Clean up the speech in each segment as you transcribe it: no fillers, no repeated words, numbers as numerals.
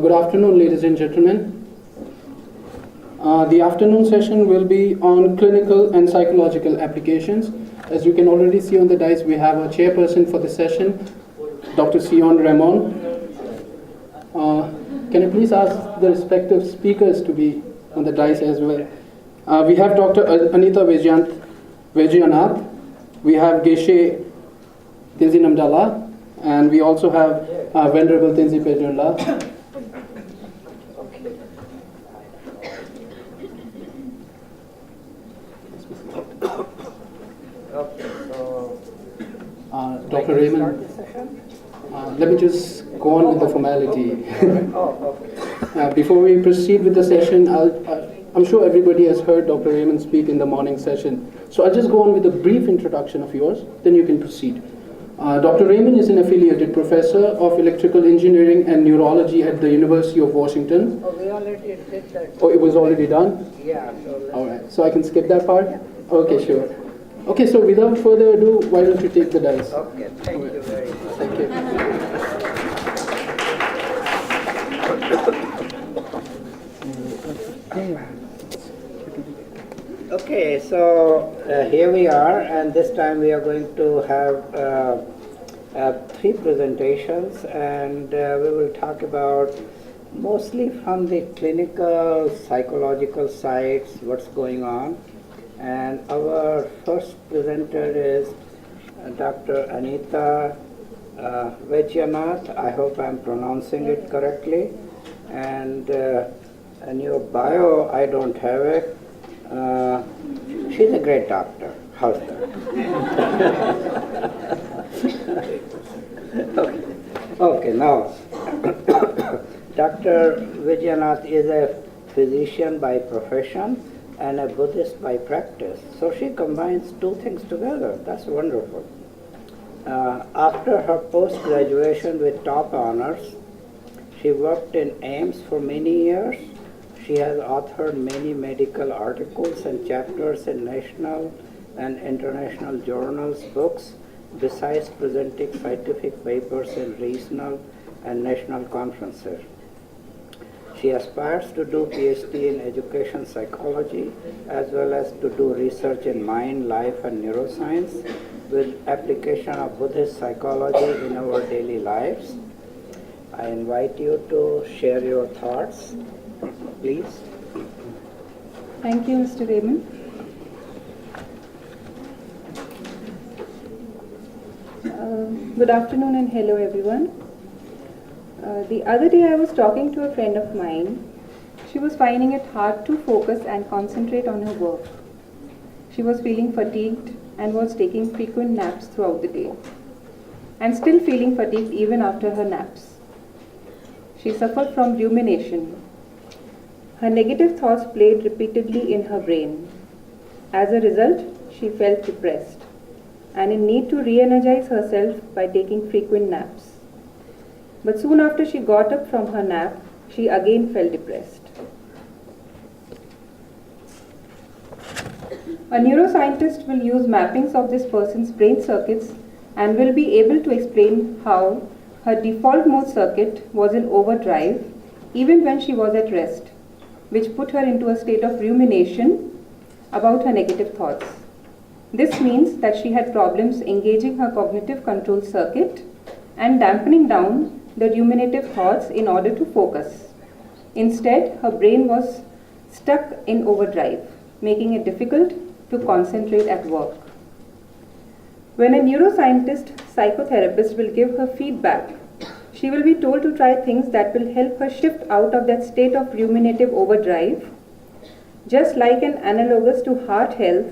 Good afternoon, ladies and gentlemen. The afternoon session will be on clinical and psychological applications. As you can already see on the dais, we have a chairperson for the session, Dr. Sion Ramon. Can I please ask the respective speakers to be on the dais as well? We have Dr. Anita Vijayanath. We have Geshe Tinzi Namdala. And we also have Venerable Tinzi Pejunla. Dr. Raymond, let me just go on with the formality. Before we proceed with the session, I'm sure everybody has heard Dr. Raymond speak in the morning session. So I'll just go on with a brief introduction of yours, then you can proceed. Dr. Raymond is an affiliated professor of electrical engineering and neurology at the University of Washington. Oh, we already did that. Oh, it was already done? Yeah. All right, so I can skip that part? Okay, sure. Okay, so without further ado, why don't you take the dice? Okay, thank you very much. Thank you. Okay, so here we are, and this time we are going to have 3 presentations, and we will talk about mostly from the clinical, psychological sides, what's going on. And our first presenter is Dr. Anita Vijayanath. I hope I'm pronouncing it correctly. And in your bio, I don't have it. She's a great doctor. How's that? Okay, now, Dr. Vijayanath is a physician by profession and a Buddhist by practice. So she combines 2 things together. That's wonderful. After her post-graduation with top honors, she worked in AIMS for many years. She has authored many medical articles and chapters in national and international journals, books, besides presenting scientific papers in regional and national conferences. She aspires to do PhD in education psychology as well as to do research in mind, life, and neuroscience with application of Buddhist psychology in our daily lives. I invite you to share your thoughts, please. Thank you, Mr. Raymond. Good afternoon and hello everyone. The other day I was talking to a friend of mine. She was finding it hard to focus and concentrate on her work. She was feeling fatigued and was taking frequent naps throughout the day, and still feeling fatigued even after her naps. She suffered from rumination. Her negative thoughts played repeatedly in her brain. As a result, she felt depressed and in need to re-energize herself by taking frequent naps. But soon after she got up from her nap, she again felt depressed. A neuroscientist will use mappings of this person's brain circuits and will be able to explain how her default mode circuit was in overdrive even when she was at rest, which put her into a state of rumination about her negative thoughts. This means that she had problems engaging her cognitive control circuit and dampening down the ruminative thoughts in order to focus. Instead, her brain was stuck in overdrive, making it difficult to concentrate at work. When a neuroscientist psychotherapist will give her feedback, she will be told to try things that will help her shift out of that state of ruminative overdrive, just like an analogous to heart health,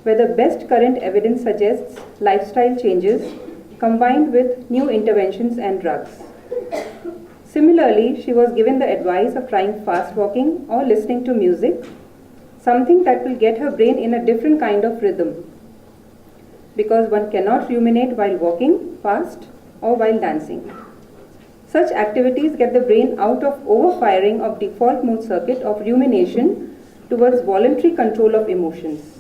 where the best current evidence suggests lifestyle changes combined with new interventions and drugs. Similarly, she was given the advice of trying fast walking or listening to music, something that will get her brain in a different kind of rhythm, because one cannot ruminate while walking fast or while dancing. Such activities get the brain out of overfiring of default mode circuit of rumination towards voluntary control of emotions.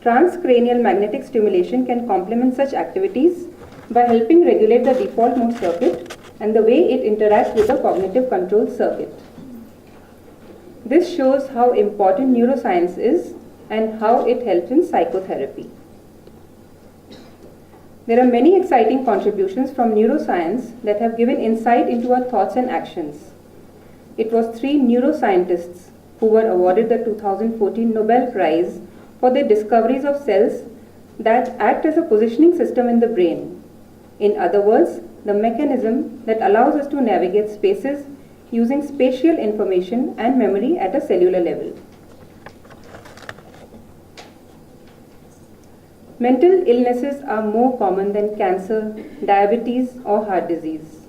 Transcranial magnetic stimulation can complement such activities by helping regulate the default mode circuit and the way it interacts with the cognitive control circuit. This shows how important neuroscience is and how it helps in psychotherapy. There are many exciting contributions from neuroscience that have given insight into our thoughts and actions. It was 3 neuroscientists who were awarded the 2014 Nobel Prize for their discoveries of cells that act as a positioning system in the brain. In other words, the mechanism that allows us to navigate spaces using spatial information and memory at a cellular level. Mental illnesses are more common than cancer, diabetes, or heart disease.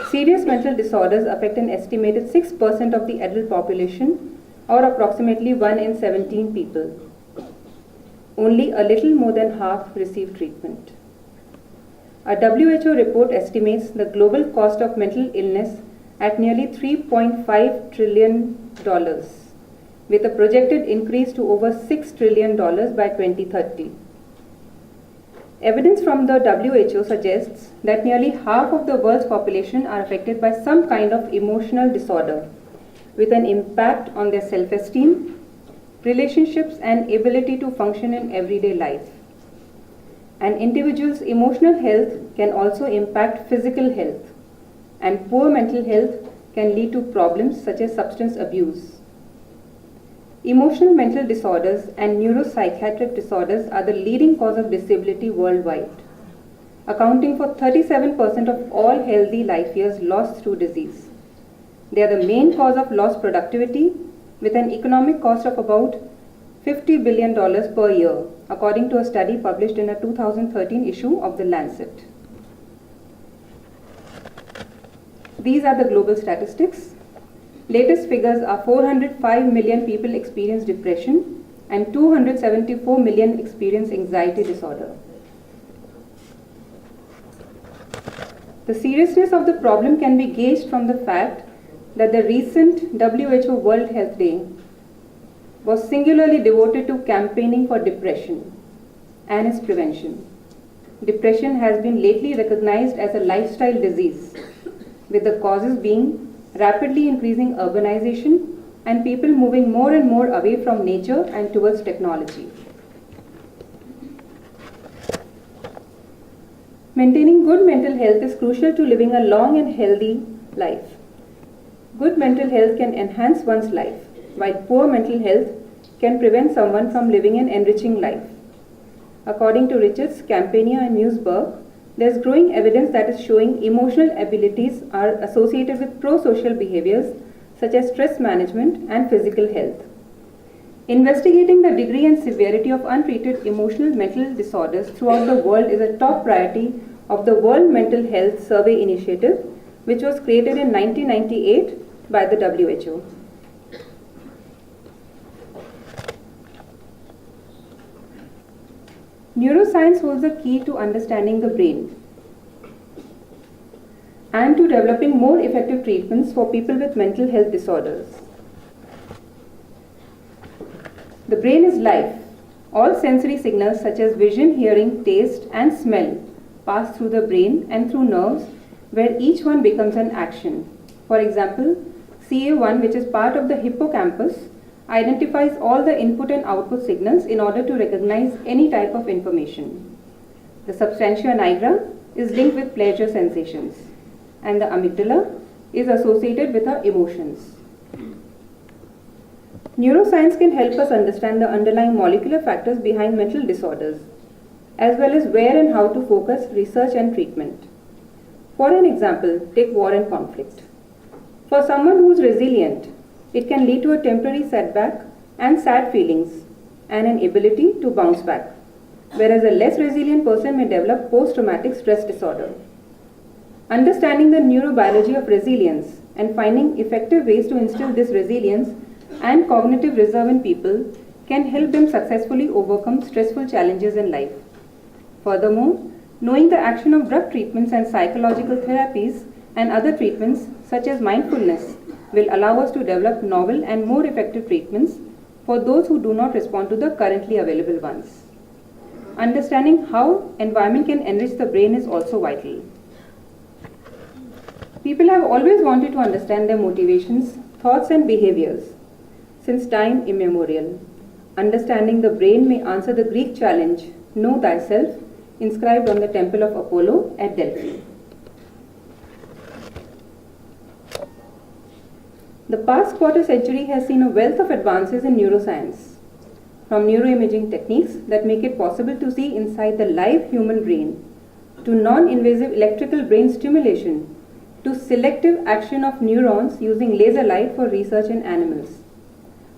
Serious mental disorders affect an estimated 6% of the adult population, or approximately 1 in 17 people. Only a little more than half receive treatment. A WHO report estimates the global cost of mental illness at nearly $3.5 trillion, with a projected increase to over $6 trillion by 2030. Evidence from the WHO suggests that nearly half of the world's population are affected by some kind of emotional disorder, with an impact on their self-esteem, relationships, and ability to function in everyday life. An individual's emotional health can also impact physical health, and poor mental health can lead to problems such as substance abuse. Emotional mental disorders and neuropsychiatric disorders are the leading cause of disability worldwide, accounting for 37% of all healthy life years lost through disease. They are the main cause of lost productivity, with an economic cost of about $50 billion per year, according to a study published in a 2013 issue of The Lancet. These are the global statistics. Latest figures are 405 million people experience depression and 274 million experience anxiety disorder. The seriousness of the problem can be gauged from the fact that the recent WHO World Health Day was singularly devoted to campaigning for depression and its prevention. Depression has been lately recognized as a lifestyle disease, with the causes being rapidly increasing urbanization and people moving more and more away from nature and towards technology. Maintaining good mental health is crucial to living a long and healthy life. Good mental health can enhance one's life, while poor mental health can prevent someone from living an enriching life. According to Richards, Campania, and Museberg, there is growing evidence that is showing emotional abilities are associated with pro-social behaviors such as stress management and physical health. Investigating the degree and severity of untreated emotional mental disorders throughout the world is a top priority of the World Mental Health Survey Initiative, which was created in 1998 by the WHO. Neuroscience holds the key to understanding the brain and to developing more effective treatments for people with mental health disorders. The brain is life. All sensory signals such as vision, hearing, taste, and smell pass through the brain and through nerves, where each one becomes an action. For example, CA1, which is part of the hippocampus, identifies all the input and output signals in order to recognize any type of information. The substantia nigra is linked with pleasure sensations, and the amygdala is associated with our emotions. Neuroscience can help us understand the underlying molecular factors behind mental disorders, as well as where and how to focus research and treatment. For an example, take war and conflict. For someone who is resilient, it can lead to a temporary setback and sad feelings and an ability to bounce back, whereas a less resilient person may develop post-traumatic stress disorder. Understanding the neurobiology of resilience and finding effective ways to instill this resilience and cognitive reserve in people can help them successfully overcome stressful challenges in life. Furthermore, knowing the action of drug treatments and psychological therapies and other treatments such as mindfulness will allow us to develop novel and more effective treatments for those who do not respond to the currently available ones. Understanding how environment can enrich the brain is also vital. People have always wanted to understand their motivations, thoughts, and behaviors since time immemorial. Understanding the brain may answer the Greek challenge, know thyself, inscribed on the temple of Apollo at Delphi. The past quarter century has seen a wealth of advances in neuroscience, from neuroimaging techniques that make it possible to see inside the live human brain, to non-invasive electrical brain stimulation, to selective action of neurons using laser light for research in animals.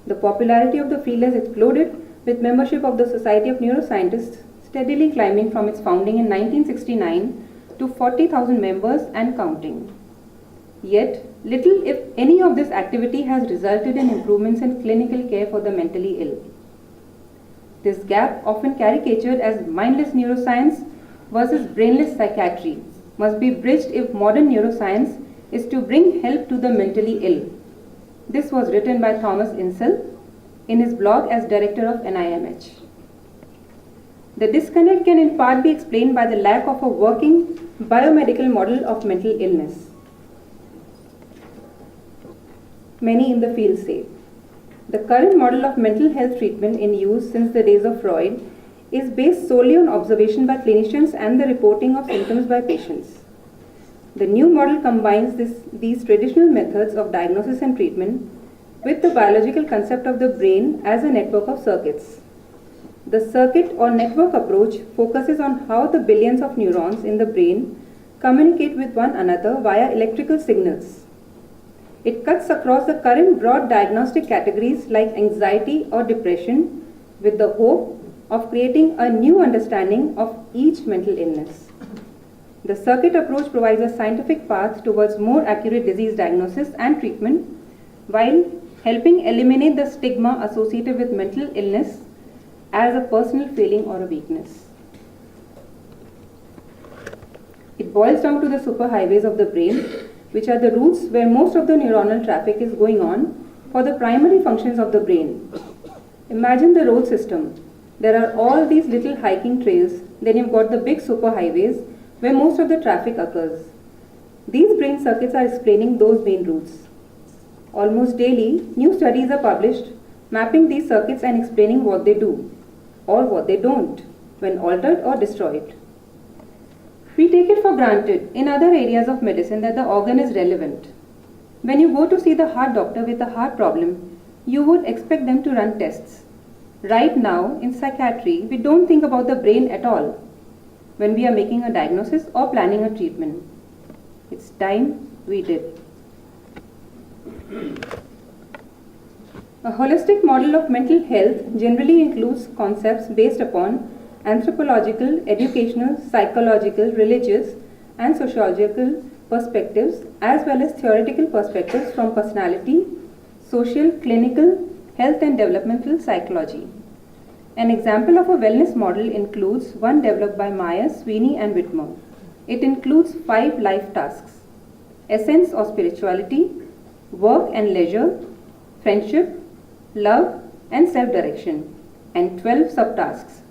The popularity of the field has exploded, with membership of the Society of Neuroscientists steadily climbing from its founding in 1969 to 40,000 members and counting. Yet, little if any of this activity has resulted in improvements in clinical care for the mentally ill. This gap, often caricatured as mindless neuroscience versus brainless psychiatry, must be bridged if modern neuroscience is to bring help to the mentally ill. This was written by Thomas Insel in his blog as director of NIMH. The disconnect can in part be explained by the lack of a working biomedical model of mental illness. Many in the field say the current model of mental health treatment in use since the days of Freud is based solely on observation by clinicians and the reporting of symptoms by patients. The new model combines these traditional methods of diagnosis and treatment with the biological concept of the brain as a network of circuits. The circuit or network approach focuses on how the billions of neurons in the brain communicate with one another via electrical signals. It cuts across the current broad diagnostic categories like anxiety or depression with the hope of creating a new understanding of each mental illness. The circuit approach provides a scientific path towards more accurate disease diagnosis and treatment while helping eliminate the stigma associated with mental illness as a personal failing or a weakness. It boils down to the superhighways of the brain, which are the routes where most of the neuronal traffic is going on for the primary functions of the brain. Imagine the road system. There are all these little hiking trails, then you've got the big superhighways where most of the traffic occurs. These brain circuits are explaining those main routes. Almost daily, new studies are published mapping these circuits and explaining what they do or what they don't when altered or destroyed. We take it for granted in other areas of medicine that the organ is relevant. When you go to see the heart doctor with a heart problem, you would expect them to run tests. Right now, in psychiatry, we don't think about the brain at all when we are making a diagnosis or planning a treatment. It's time we did. A holistic model of mental health generally includes concepts based upon anthropological, educational, psychological, religious, and sociological perspectives, as well as theoretical perspectives from personality, social, clinical, health and developmental psychology. An example of a wellness model includes one developed by Myers, Sweeney, and Whitmer. It includes 5 life tasks: essence or spirituality, work and leisure, friendship, love, and self-direction, and 12 subtasks: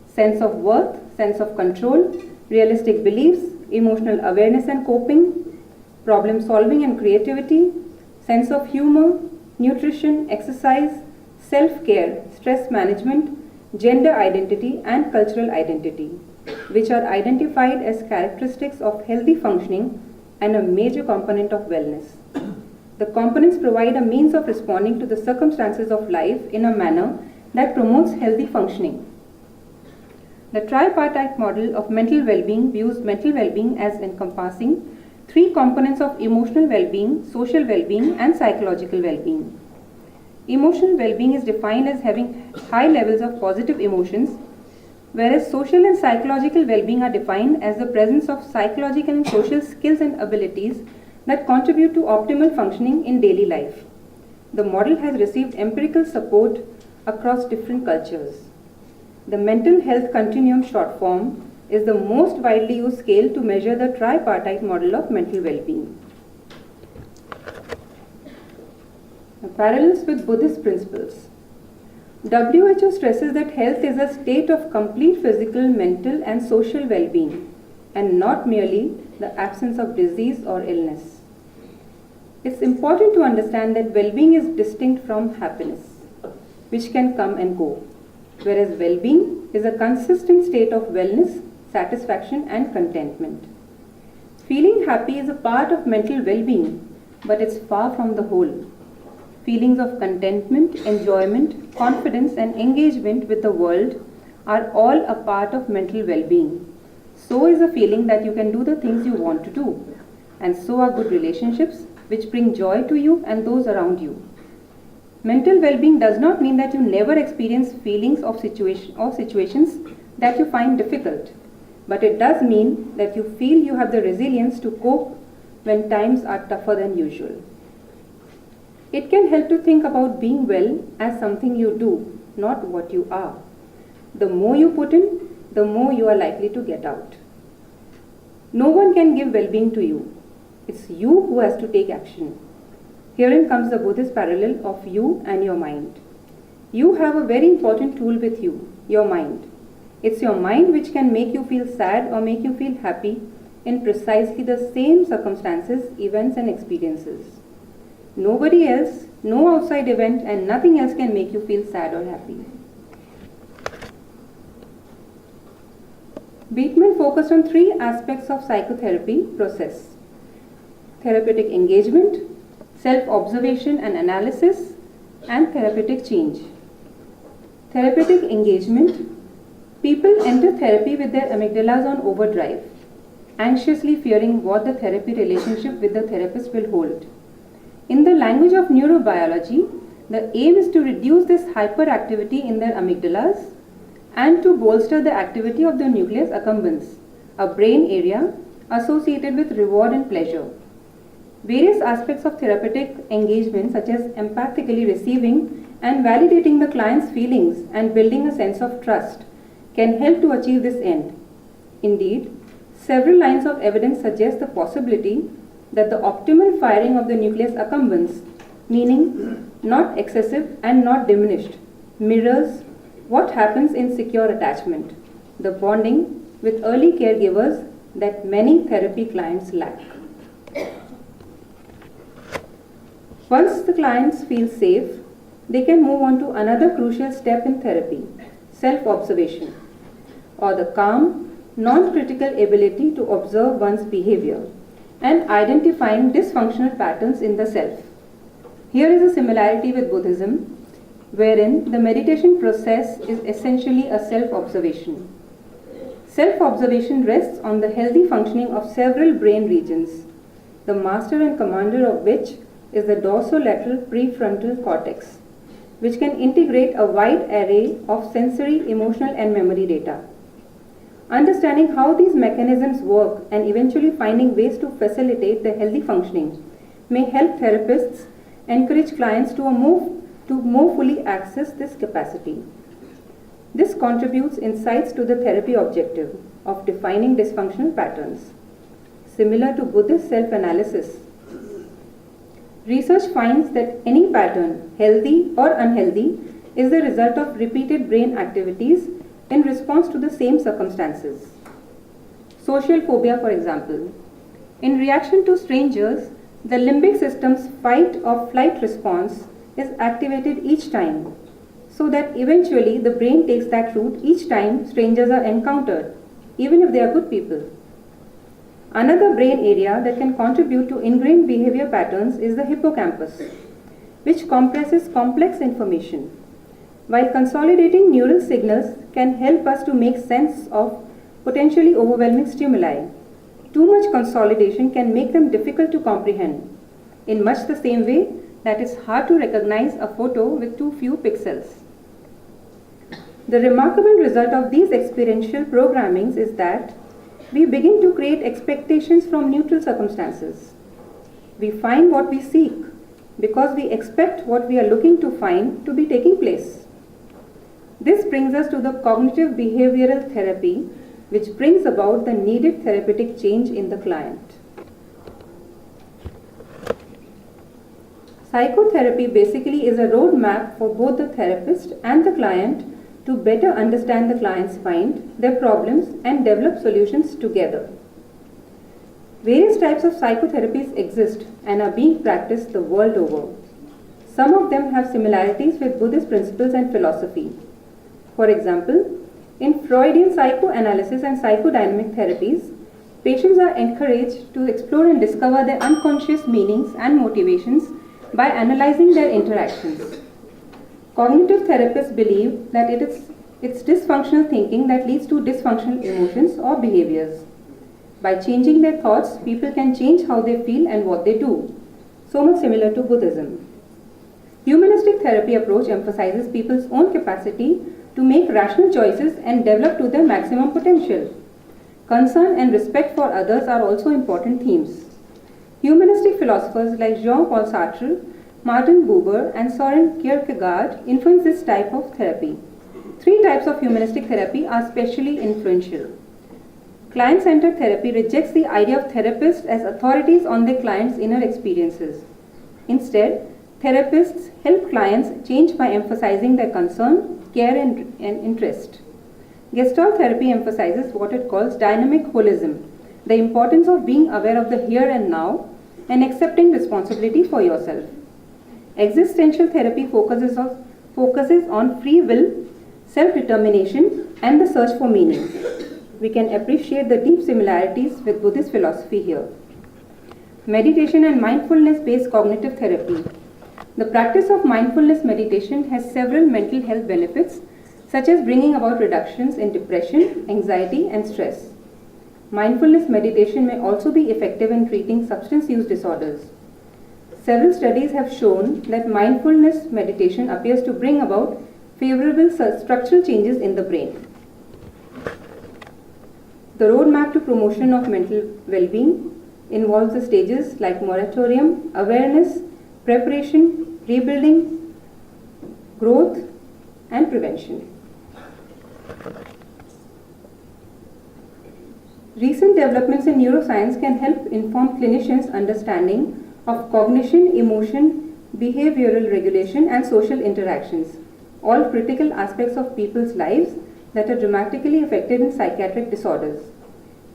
sense of worth, sense of control, realistic beliefs, emotional awareness and coping, problem solving and creativity, sense of humor, nutrition, exercise, self-care, stress management, gender identity, and cultural identity, which are identified as characteristics of healthy functioning and a major component of wellness. The components provide a means of responding to the circumstances of life in a manner that promotes healthy functioning. The tripartite model of mental well-being views mental well-being as encompassing 3 components of emotional well-being, social well-being, and psychological well-being. Emotional well-being is defined as having high levels of positive emotions, whereas social and psychological well-being are defined as the presence of psychological and social skills and abilities that contribute to optimal functioning in daily life. The model has received empirical support across different cultures. The mental health continuum short form is the most widely used scale to measure the tripartite model of mental well-being. Parallels with Buddhist principles. WHO stresses that health is a state of complete physical, mental, and social well-being, and not merely the absence of disease or illness. It's important to understand that well-being is distinct from happiness, which can come and go, whereas well-being is a consistent state of wellness, satisfaction, and contentment. Feeling happy is a part of mental well-being, but it's far from the whole. Feelings of contentment, enjoyment, confidence, and engagement with the world are all a part of mental well-being. So is a feeling that you can do the things you want to do, and so are good relationships which bring joy to you and those around you. Mental well-being does not mean that you never experience feelings of situations that you find difficult, but it does mean that you feel you have the resilience to cope when times are tougher than usual. It can help to think about being well as something you do, not what you are. The more you put in, the more you are likely to get out. No one can give well-being to you. It's you who has to take action. Herein comes the Buddhist parallel of you and your mind. You have a very important tool with you, your mind. It's your mind which can make you feel sad or make you feel happy in precisely the same circumstances, events, and experiences. Nobody else, no outside event, and nothing else can make you feel sad or happy. Beekman focused on three aspects of psychotherapy process: therapeutic engagement, self-observation and analysis, and therapeutic change. Therapeutic engagement. People enter therapy with their amygdalas on overdrive, anxiously fearing what the therapy relationship with the therapist will hold. In the language of neurobiology, the aim is to reduce this hyperactivity in their amygdalas and to bolster the activity of the nucleus accumbens, a brain area associated with reward and pleasure. Various aspects of therapeutic engagement, such as empathically receiving and validating the client's feelings and building a sense of trust, can help to achieve this end. Indeed, several lines of evidence suggest the possibility that the optimal firing of the nucleus accumbens, meaning not excessive and not diminished, mirrors what happens in secure attachment, the bonding with early caregivers that many therapy clients lack. Once the clients feel safe, they can move on to another crucial step in therapy, self-observation, or the calm, non-critical ability to observe one's behavior and identifying dysfunctional patterns in the self. Here is a similarity with Buddhism, wherein the meditation process is essentially a self-observation. Self-observation rests on the healthy functioning of several brain regions, the master and commander of which is the dorsolateral prefrontal cortex, which can integrate a wide array of sensory, emotional, and memory data. Understanding how these mechanisms work and eventually finding ways to facilitate their healthy functioning may help therapists encourage clients to more fully access this capacity. This contributes insights to the therapy objective of defining dysfunctional patterns. Similar to Buddhist self-analysis, research finds that any pattern, healthy or unhealthy, is the result of repeated brain activities in response to the same circumstances. Social phobia, for example. In reaction to strangers, the limbic system's fight or flight response is activated each time, so that eventually the brain takes that route each time strangers are encountered, even if they are good people. Another brain area that can contribute to ingrained behavior patterns is the hippocampus, which compresses complex information. While consolidating neural signals can help us to make sense of potentially overwhelming stimuli, too much consolidation can make them difficult to comprehend, in much the same way that it's hard to recognize a photo with too few pixels. The remarkable result of these experiential programmings is that we begin to create expectations from neutral circumstances. We find what we seek because we expect what we are looking to find to be taking place. This brings us to the cognitive behavioral therapy, which brings about the needed therapeutic change in the client. Psychotherapy basically is a roadmap for both the therapist and the client to better understand the client's mind, their problems, and develop solutions together. Various types of psychotherapies exist and are being practiced the world over. Some of them have similarities with Buddhist principles and philosophy. For example, in Freudian psychoanalysis and psychodynamic therapies, patients are encouraged to explore and discover their unconscious meanings and motivations by analyzing their interactions. Cognitive therapists believe that it's dysfunctional thinking that leads to dysfunctional emotions or behaviors. By changing their thoughts, people can change how they feel and what they do, so much similar to Buddhism. Humanistic therapy approach emphasizes people's own capacity to make rational choices and develop to their maximum potential. Concern and respect for others are also important themes. Humanistic philosophers like Jean-Paul Sartre, Martin Buber, and Soren Kierkegaard influence this type of therapy. 3 types of humanistic therapy are especially influential. Client-centered therapy rejects the idea of therapists as authorities on their clients' inner experiences. Instead, therapists help clients change by emphasizing their concern, care, and interest. Gestalt therapy emphasizes what it calls dynamic holism, the importance of being aware of the here and now and accepting responsibility for yourself. Existential therapy focuses on free will, self-determination, and the search for meaning. We can appreciate the deep similarities with Buddhist philosophy here. Meditation and mindfulness-based cognitive therapy. The practice of mindfulness meditation has several mental health benefits, such as bringing about reductions in depression, anxiety, and stress. Mindfulness meditation may also be effective in treating substance use disorders. Several studies have shown that mindfulness meditation appears to bring about favorable structural changes in the brain. The roadmap to promotion of mental well-being involves the stages like moratorium, awareness, preparation, rebuilding, growth, and prevention. Recent developments in neuroscience can help inform clinicians' understanding of cognition, emotion, behavioral regulation, and social interactions, all critical aspects of people's lives that are dramatically affected in psychiatric disorders.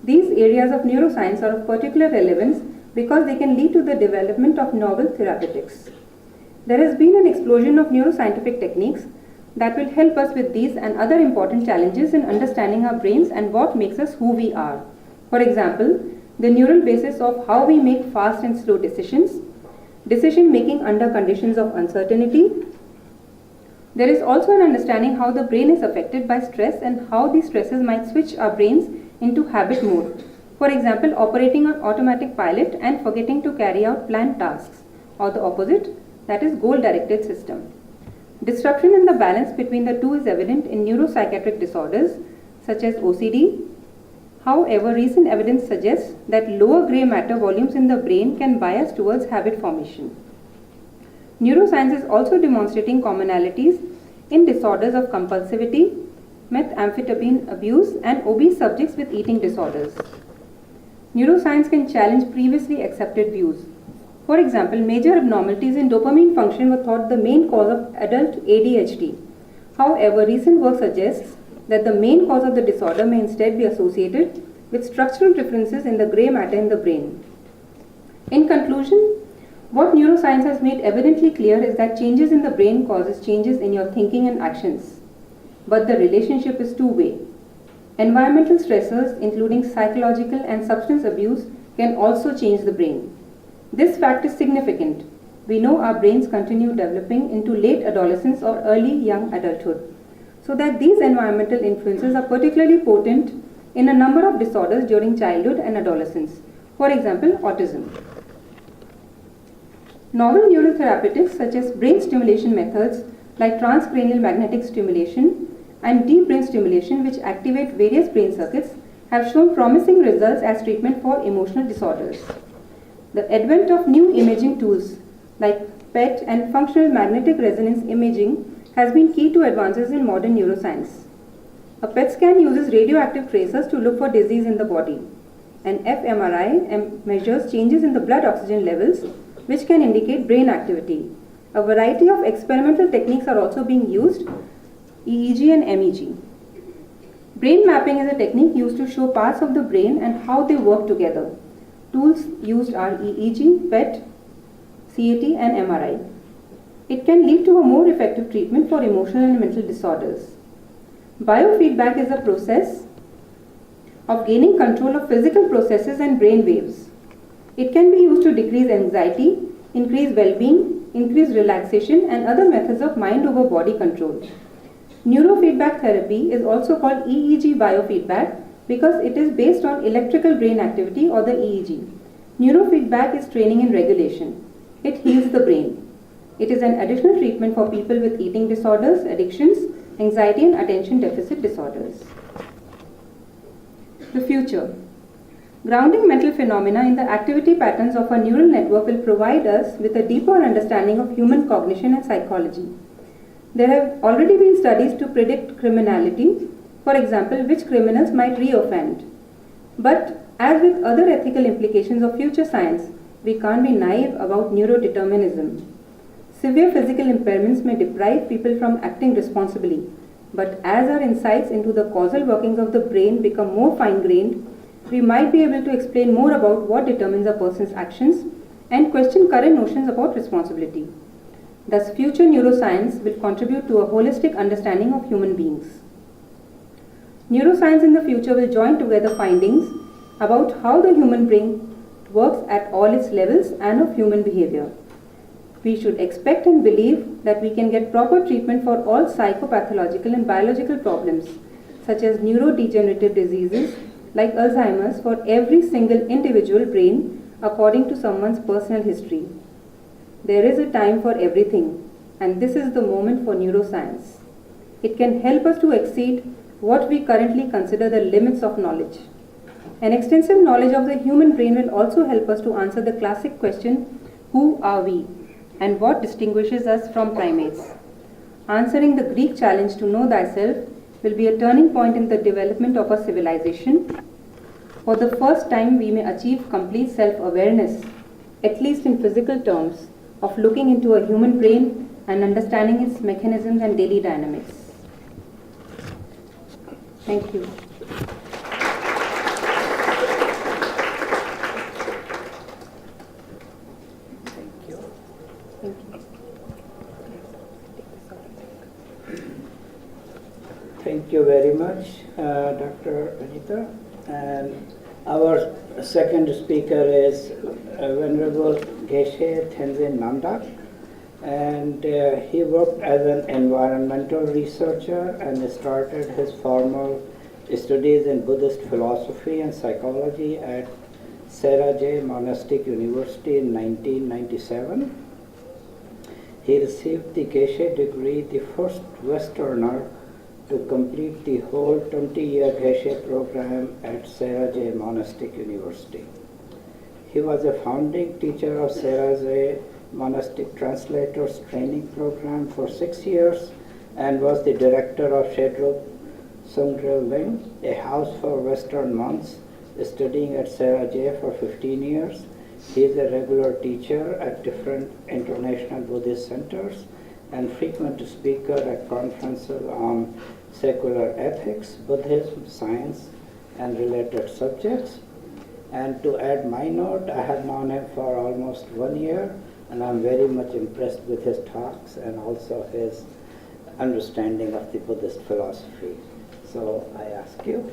These areas of neuroscience are of particular relevance because they can lead to the development of novel therapeutics. There has been an explosion of neuroscientific techniques that will help us with these and other important challenges in understanding our brains and what makes us who we are. For example, the neural basis of how we make fast and slow decisions, decision making under conditions of uncertainty. There is also an understanding how the brain is affected by stress and how these stresses might switch our brains into habit mode. For example, operating on automatic pilot and forgetting to carry out planned tasks, or the opposite, that is goal-directed system. Disruption in the balance between the two is evident in neuropsychiatric disorders such as OCD. However, recent evidence suggests that lower gray matter volumes in the brain can bias towards habit formation. Neuroscience is also demonstrating commonalities in disorders of compulsivity, methamphetamine abuse, and obese subjects with eating disorders. Neuroscience can challenge previously accepted views. For example, major abnormalities in dopamine function were thought the main cause of adult ADHD. However, recent work suggests that the main cause of the disorder may instead be associated with structural differences in the gray matter in the brain. In conclusion, what neuroscience has made evidently clear is that changes in the brain causes changes in your thinking and actions. But the relationship is two-way. Environmental stressors, including psychological and substance abuse, can also change the brain. This fact is significant. We know our brains continue developing into late adolescence or early young adulthood, so that these environmental influences are particularly potent in a number of disorders during childhood and adolescence. For example, autism. Novel neurotherapeutics such as brain stimulation methods like transcranial magnetic stimulation and deep brain stimulation, which activate various brain circuits, have shown promising results as treatment for emotional disorders. The advent of new imaging tools like PET and functional magnetic resonance imaging has been key to advances in modern neuroscience. A PET scan uses radioactive tracers to look for disease in the body. An fMRI measures changes in the blood oxygen levels, which can indicate brain activity. A variety of experimental techniques are also being used, EEG and MEG. Brain mapping is a technique used to show parts of the brain and how they work together. Tools used are EEG, PET, CAT, and MRI. It can lead to a more effective treatment for emotional and mental disorders. Biofeedback is a process of gaining control of physical processes and brain waves. It can be used to decrease anxiety, increase well-being, increase relaxation, and other methods of mind over body control. Neurofeedback therapy is also called EEG biofeedback because it is based on electrical brain activity, or the EEG. Neurofeedback is training in regulation. It heals the brain. It is an additional treatment for people with eating disorders, addictions, anxiety, and attention deficit disorders. The future. Grounding mental phenomena in the activity patterns of a neural network will provide us with a deeper understanding of human cognition and psychology. There have already been studies to predict criminality, for example, which criminals might reoffend. But as with other ethical implications of future science, we can't be naive about neurodeterminism. Severe physical impairments may deprive people from acting responsibly, but as our insights into the causal workings of the brain become more fine-grained, we might be able to explain more about what determines a person's actions and question current notions about responsibility. Thus, future neuroscience will contribute to a holistic understanding of human beings. Neuroscience in the future will join together findings about how the human brain works at all its levels and of human behavior. We should expect and believe that we can get proper treatment for all psychopathological and biological problems, such as neurodegenerative diseases like Alzheimer's, for every single individual brain according to someone's personal history. There is a time for everything, and this is the moment for neuroscience. It can help us to exceed what we currently consider the limits of knowledge. An extensive knowledge of the human brain will also help us to answer the classic question, who are we, and what distinguishes us from primates. Answering the Greek challenge to know thyself will be a turning point in the development of a civilization. For the first time, we may achieve complete self-awareness, at least in physical terms, of looking into a human brain and understanding its mechanisms and daily dynamics. Thank you. Thank you very much, Dr. Anita. And our second speaker is Venerable Geshe Tenzin Namdak. And he worked as an environmental researcher and started his formal studies in Buddhist philosophy and psychology at Seraje Monastic University in 1997. He received the Geshe degree, the first Westerner to complete the whole 20-year Geshe program at Seraje Monastic University. He was a founding teacher of Seraje Monastic Translators Training Program for 6 years and was the director of Shedrup Sungdril Wing, a house for Western monks studying at Seraje for 15 years. He is a regular teacher at different international Buddhist centers and frequent speaker at conferences on secular ethics, Buddhism, science, and related subjects. And to add my note, I have known him for almost 1 year, and I'm very much impressed with his talks and also his understanding of the Buddhist philosophy. So I ask you.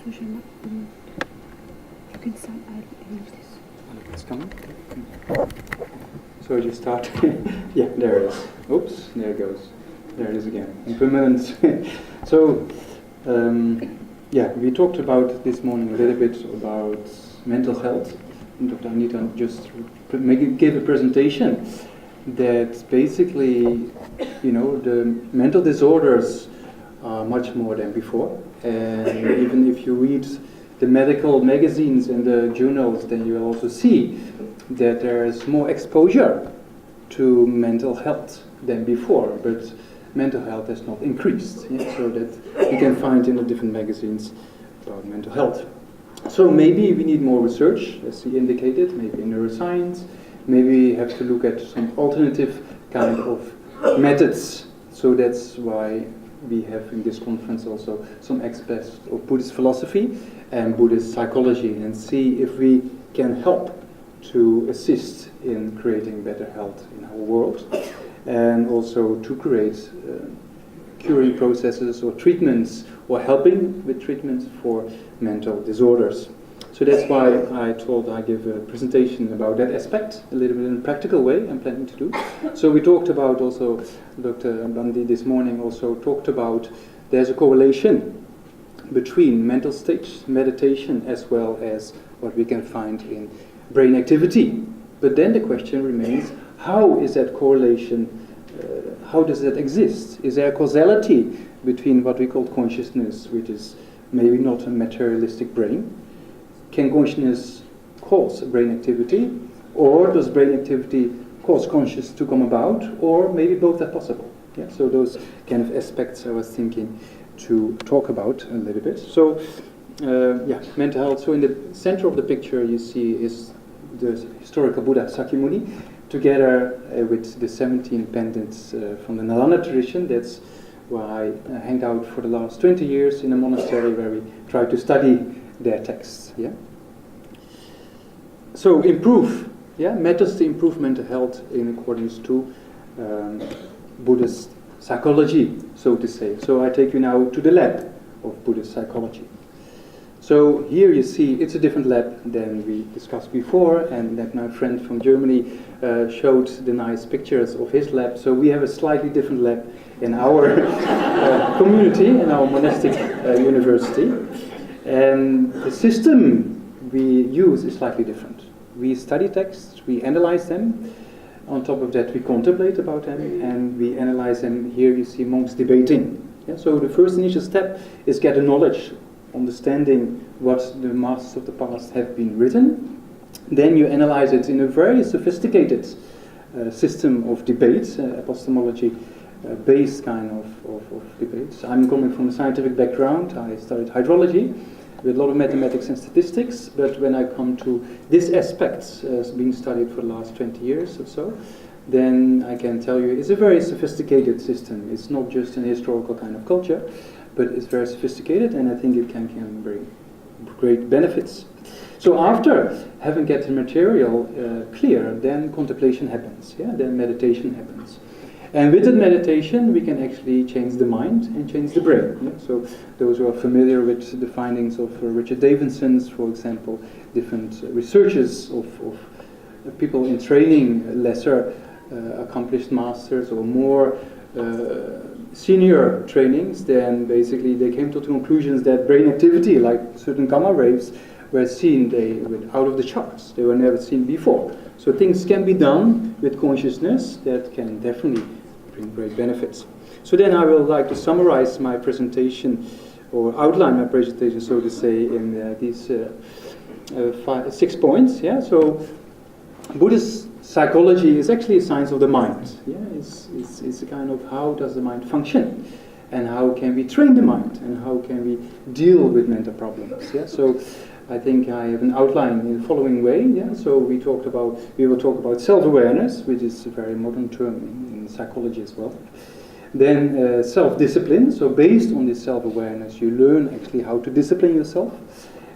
You can start. I'll use this. It's coming. So you start. Yeah, there it is. Oops, there it goes. There it is again. Impermanence. So, yeah, we talked about this morning a little bit about mental health. And Dr. Anita just gave a presentation that basically, the mental disorders are much more than before. And even if you read the medical magazines and the journals, then you will also see that there is more exposure to mental health than before, but mental health has not increased, so that you can find in the different magazines about mental health. So maybe we need more research, as he indicated, maybe in neuroscience, maybe we have to look at some alternative kind of methods. So that's why we have in this conference also some experts of Buddhist philosophy and Buddhist psychology, and see if we can help to assist in creating better health in our world, and also to create curing processes or treatments, or helping with treatments for mental disorders. So that's why I thought I'd give a presentation about that aspect, a little bit in a practical way I'm planning to do. So we talked about also, Dr. Bandi this morning also talked about there's a correlation between mental states, meditation, as well as what we can find in brain activity. But then the question remains, how is that correlation, how does that exist? Is there a causality between what we call consciousness, which is maybe not a materialistic brain? Can consciousness cause brain activity? Or does brain activity cause consciousness to come about? Or maybe both are possible. Yeah? So those kind of aspects I was thinking to talk about a little bit. So, yeah, mental health. So in the center of the picture you see is the historical Buddha Sakyamuni, together with the 17 pendants from the Nalanda tradition. That's why I hang out for the last 20 years in a monastery where we try to study their texts. Yeah. So improve, yeah, methods to improve mental health in accordance to Buddhist psychology, so to say. So I take you now to the lab of Buddhist psychology. So here you see it's a different lab than we discussed before, and that my friend from Germany showed the nice pictures of his lab. So we have a slightly different lab in our community, in our monastic university. And the system we use is slightly different. We study texts, we analyze them. On top of that, we contemplate about them, and we analyze them. Here you see monks debating. Yeah? So the first initial step is get a knowledge, understanding what the masters of the past have been written. Then you analyze it in a very sophisticated system of debate, epistemology based kind of debates. I'm coming from a scientific background. I studied hydrology with a lot of mathematics and statistics, but when I come to this aspect being studied for the last 20 years or so, then I can tell you it's a very sophisticated system. It's not just an historical kind of culture, but it's very sophisticated, and I think it can bring great benefits. So after having get the material clear, then contemplation happens, yeah? Then meditation happens. And with that meditation, we can actually change the mind and change the brain. Yeah? So those who are familiar with the findings of Richard Davidson's, for example, different researches of people in training, lesser accomplished masters or more senior trainings, then basically they came to the conclusions that brain activity, like certain gamma waves, were seen, they were out of the charts. They were never seen before. So things can be done with consciousness that can definitely bring great benefits. So then I will like to summarize my presentation, or outline my presentation, so to say, in these 6 points. Yeah. So Buddhist psychology is actually a science of the mind. Yeah, it's a kind of how does the mind function, and how can we train the mind, and how can we deal with mental problems. Yeah, so I think I have an outline in the following way. Yeah, so we will talk about self-awareness, which is a very modern term in psychology as well. Then self-discipline. So based on this self-awareness, you learn actually how to discipline yourself,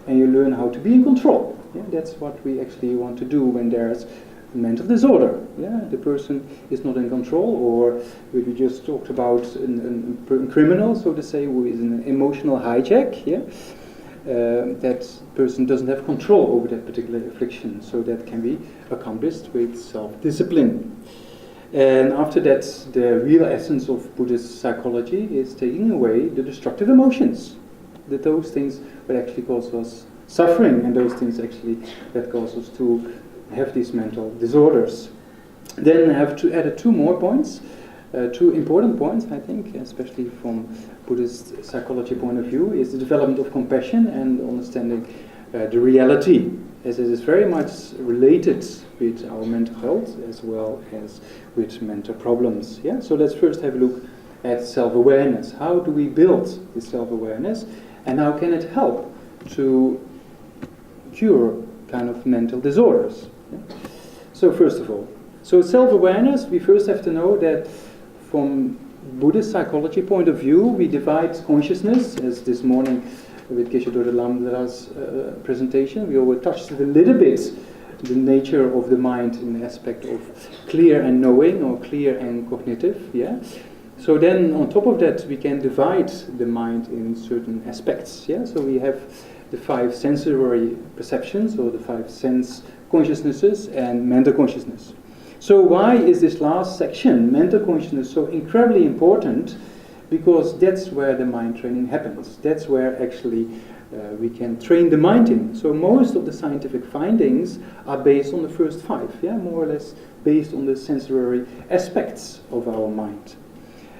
and you learn how to be in control. Yeah, that's what we actually want to do when there's mental disorder. Yeah, the person is not in control, or we just talked about a criminal, so to say, who is an emotional hijack. Yeah, that person doesn't have control over that particular affliction. So that can be accomplished with self-discipline. And after that, the real essence of Buddhist psychology is taking away the destructive emotions. That those things that actually cause us suffering, and those things actually that cause us to have these mental disorders. Then I have to add two more points, two important points, I think, especially from Buddhist psychology point of view, is the development of compassion and understanding the reality, as it is very much related with our mental health as well as with mental problems. Yeah. So let's first have a look at self-awareness. How do we build this self-awareness, and how can it help to cure kind of mental disorders? Yeah. So first of all, so self-awareness, we first have to know that from Buddhist psychology point of view, we divide consciousness, as this morning with Geshe Dorje Lamdra's presentation, we already touched a little bit the nature of the mind in the aspect of clear and knowing, or clear and cognitive. Yeah. So then on top of that, we can divide the mind in certain aspects. Yeah. So we have the 5 sensory perceptions, or the 5 sense consciousnesses, and mental consciousness. So why is this last section, mental consciousness, so incredibly important? Because that's where the mind training happens. That's where actually we can train the mind in. So most of the scientific findings are based on the first 5, yeah, more or less based on the sensory aspects of our mind.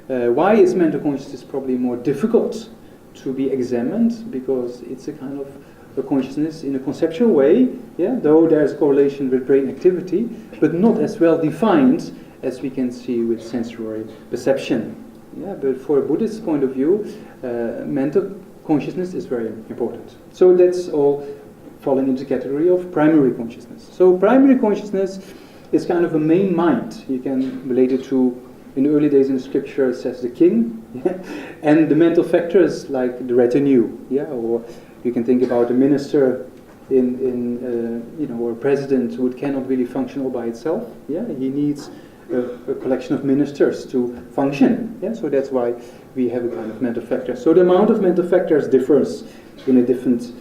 Why is mental consciousness probably more difficult to be examined? Because it's a kind of a consciousness in a conceptual way, yeah, though there's correlation with brain activity, but not as well defined as we can see with sensory perception. Yeah, but for a Buddhist point of view, mental consciousness is very important. So that's all falling into the category of primary consciousness. So primary consciousness is kind of a main mind. You can relate it to, in the early days in scripture, it says the king, yeah? And the mental factors like the retinue, yeah, or you can think about a minister or a president who cannot really function all by itself. Yeah, he needs a collection of ministers to function. Yeah, so that's why we have a kind of mental factor. So the amount of mental factors differs in the different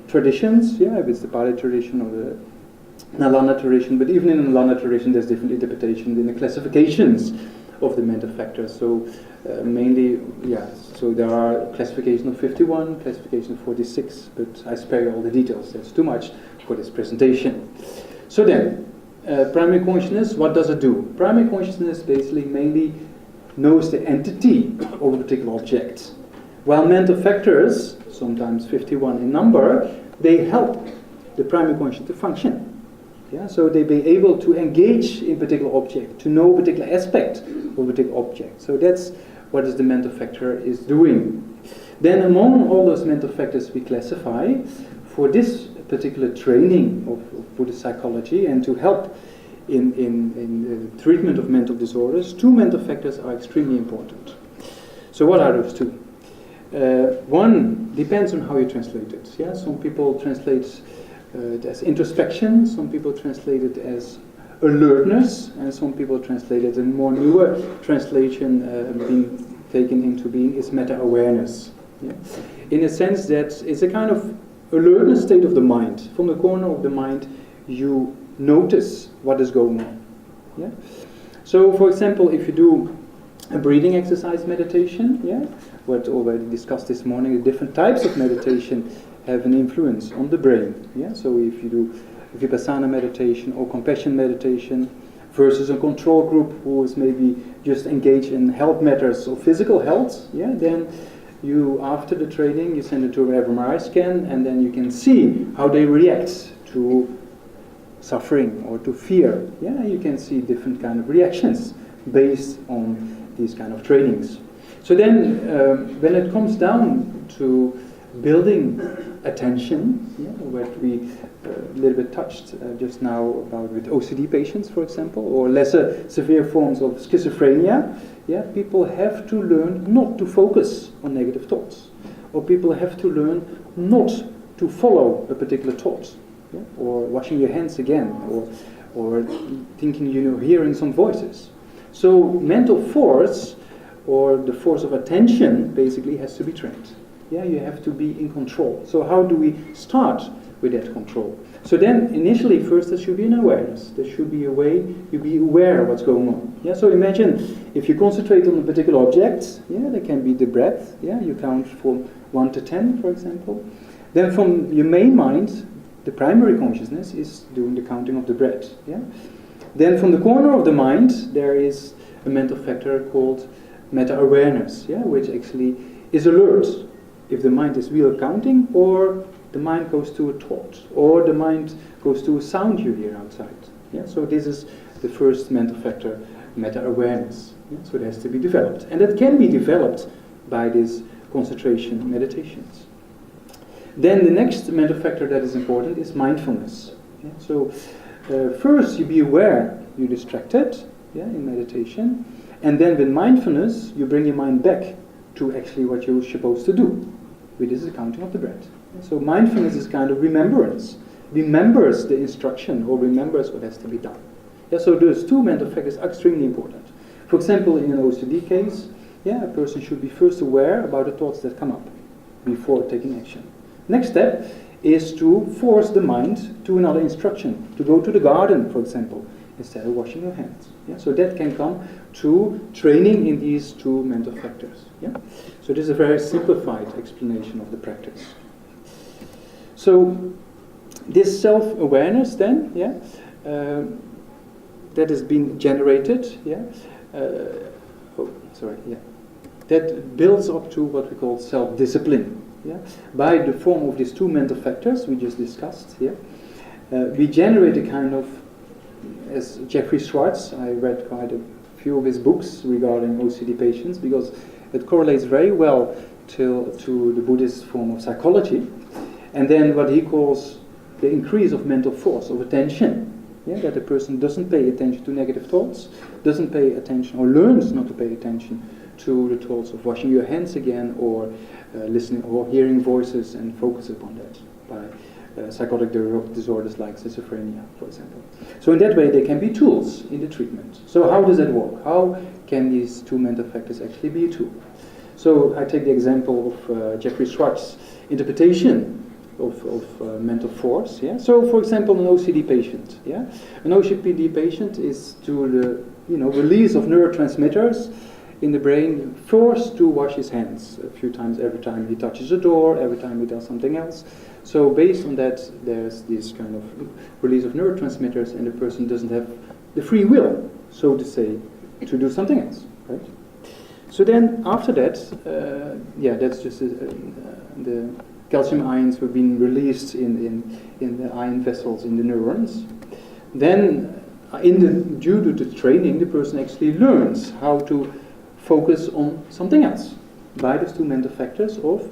traditions. Yeah, if it's the Pali tradition or the Nalanda tradition, but even in the Nalanda tradition, there's different interpretations in the classifications of the mental factors. So mainly, yeah, so there are classification of 51, classification of 46, but I spare you all the details. That's too much for this presentation. So then, primary consciousness, what does it do? Primary consciousness basically mainly knows the entity of a particular object, while mental factors, sometimes 51 in number, they help the primary consciousness to function. Yeah, so they be able to engage in particular object, to know a particular aspect of a particular object. So that's what the mental factor is doing. Then among all those mental factors we classify, for this particular training of Buddhist psychology and to help in the treatment of mental disorders, 2 mental factors are extremely important. So what are those 2? One depends on how you translate it. Yeah, some people translate it as introspection, some people translate it as alertness, and some people translate it in more newer translation being taken into being is meta-awareness. Yeah? In a sense that it's a kind of alertness state of the mind. From the corner of the mind you notice what is going on. Yeah? So for example, if you do a breathing exercise meditation, yeah, what already discussed this morning, the different types of meditation have an influence on the brain. Yeah? So if you do Vipassana meditation or compassion meditation versus a control group who is maybe just engaged in health matters or physical health, yeah, then you, after the training, you send it to an fMRI scan, and then you can see how they react to suffering or to fear. Yeah, you can see different kind of reactions based on these kind of trainings. So then, when it comes down to building attention, yeah, what we a little bit touched just now about with OCD patients, for example, or lesser severe forms of schizophrenia, yeah, people have to learn not to focus on negative thoughts, or people have to learn not to follow a particular thought, yeah, or washing your hands again, or thinking, hearing some voices. So mental force, or the force of attention, basically has to be trained. Yeah, you have to be in control. So how do we start with that control? So then, initially, first there should be an awareness. There should be a way you be aware of what's going on. Yeah. So imagine if you concentrate on a particular object. Yeah, there can be the breath. Yeah, you count from 1 to 10, for example. Then from your main mind, the primary consciousness is doing the counting of the breath. Yeah. Then from the corner of the mind, there is a mental factor called meta-awareness. Yeah, which actually is alert if the mind is real counting, or the mind goes to a thought, or the mind goes to a sound you hear outside. Yeah? So this is the first mental factor, meta-awareness. Yeah? So it has to be developed. And that can be developed by these concentration meditations. Then the next mental factor that is important is mindfulness. Yeah? So first you be aware you're distracted, yeah, in meditation, and then with mindfulness you bring your mind back to actually what you're supposed to do, which is the counting of the breath. So mindfulness is kind of remembrance. Remembers the instruction or remembers what has to be done. Yeah, so those two mental factors are extremely important. For example, in an OCD case, yeah, a person should be first aware about the thoughts that come up before taking action. Next step is to force the mind to another instruction, to go to the garden, for example, instead of washing your hands. Yeah, so that can come to training in these two mental factors. Yeah? So this is a very simplified explanation of the practice. So this self-awareness then, yeah, that has been generated, yeah, that builds up to what we call self-discipline, yeah, by the form of these two mental factors we just discussed. Yeah, we generate a kind of, as Jeffrey Schwartz, I read quite a few of his books regarding OCD patients because it correlates very well to the Buddhist form of psychology. And then what he calls the increase of mental force, of attention. Yeah, that a person doesn't pay attention to negative thoughts, doesn't pay attention or learns not to pay attention to the thoughts of washing your hands again, or listening or hearing voices and focus upon that by psychotic disorders like schizophrenia, for example. So in that way they can be tools in the treatment. So how does that work? How can these two mental factors actually be a tool? So I take the example of Jeffrey Schwartz's interpretation of mental force. Yeah. So, for example, an OCD patient. Yeah, an OCD patient is to the release of neurotransmitters in the brain, forced to wash his hands a few times every time he touches a door, every time he does something else. So, based on that, there's this kind of release of neurotransmitters, and the person doesn't have the free will, so to say, to do something else. Right. So then, after that, that's just the calcium ions were being released in the ion vessels in the neurons. Then, due to the training, the person actually learns how to focus on something else by these two mental factors of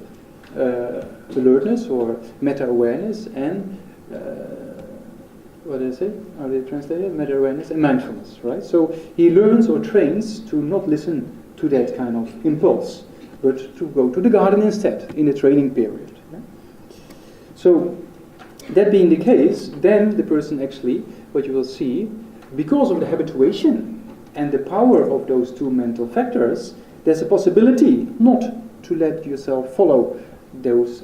alertness or meta-awareness and what did I say? Are they translated? Meta-awareness and mindfulness, right? So he learns or trains to not listen to that kind of impulse, but to go to the garden instead in the training period. So, that being the case, then the person actually, what you will see, because of the habituation and the power of those two mental factors, there's a possibility not to let yourself follow those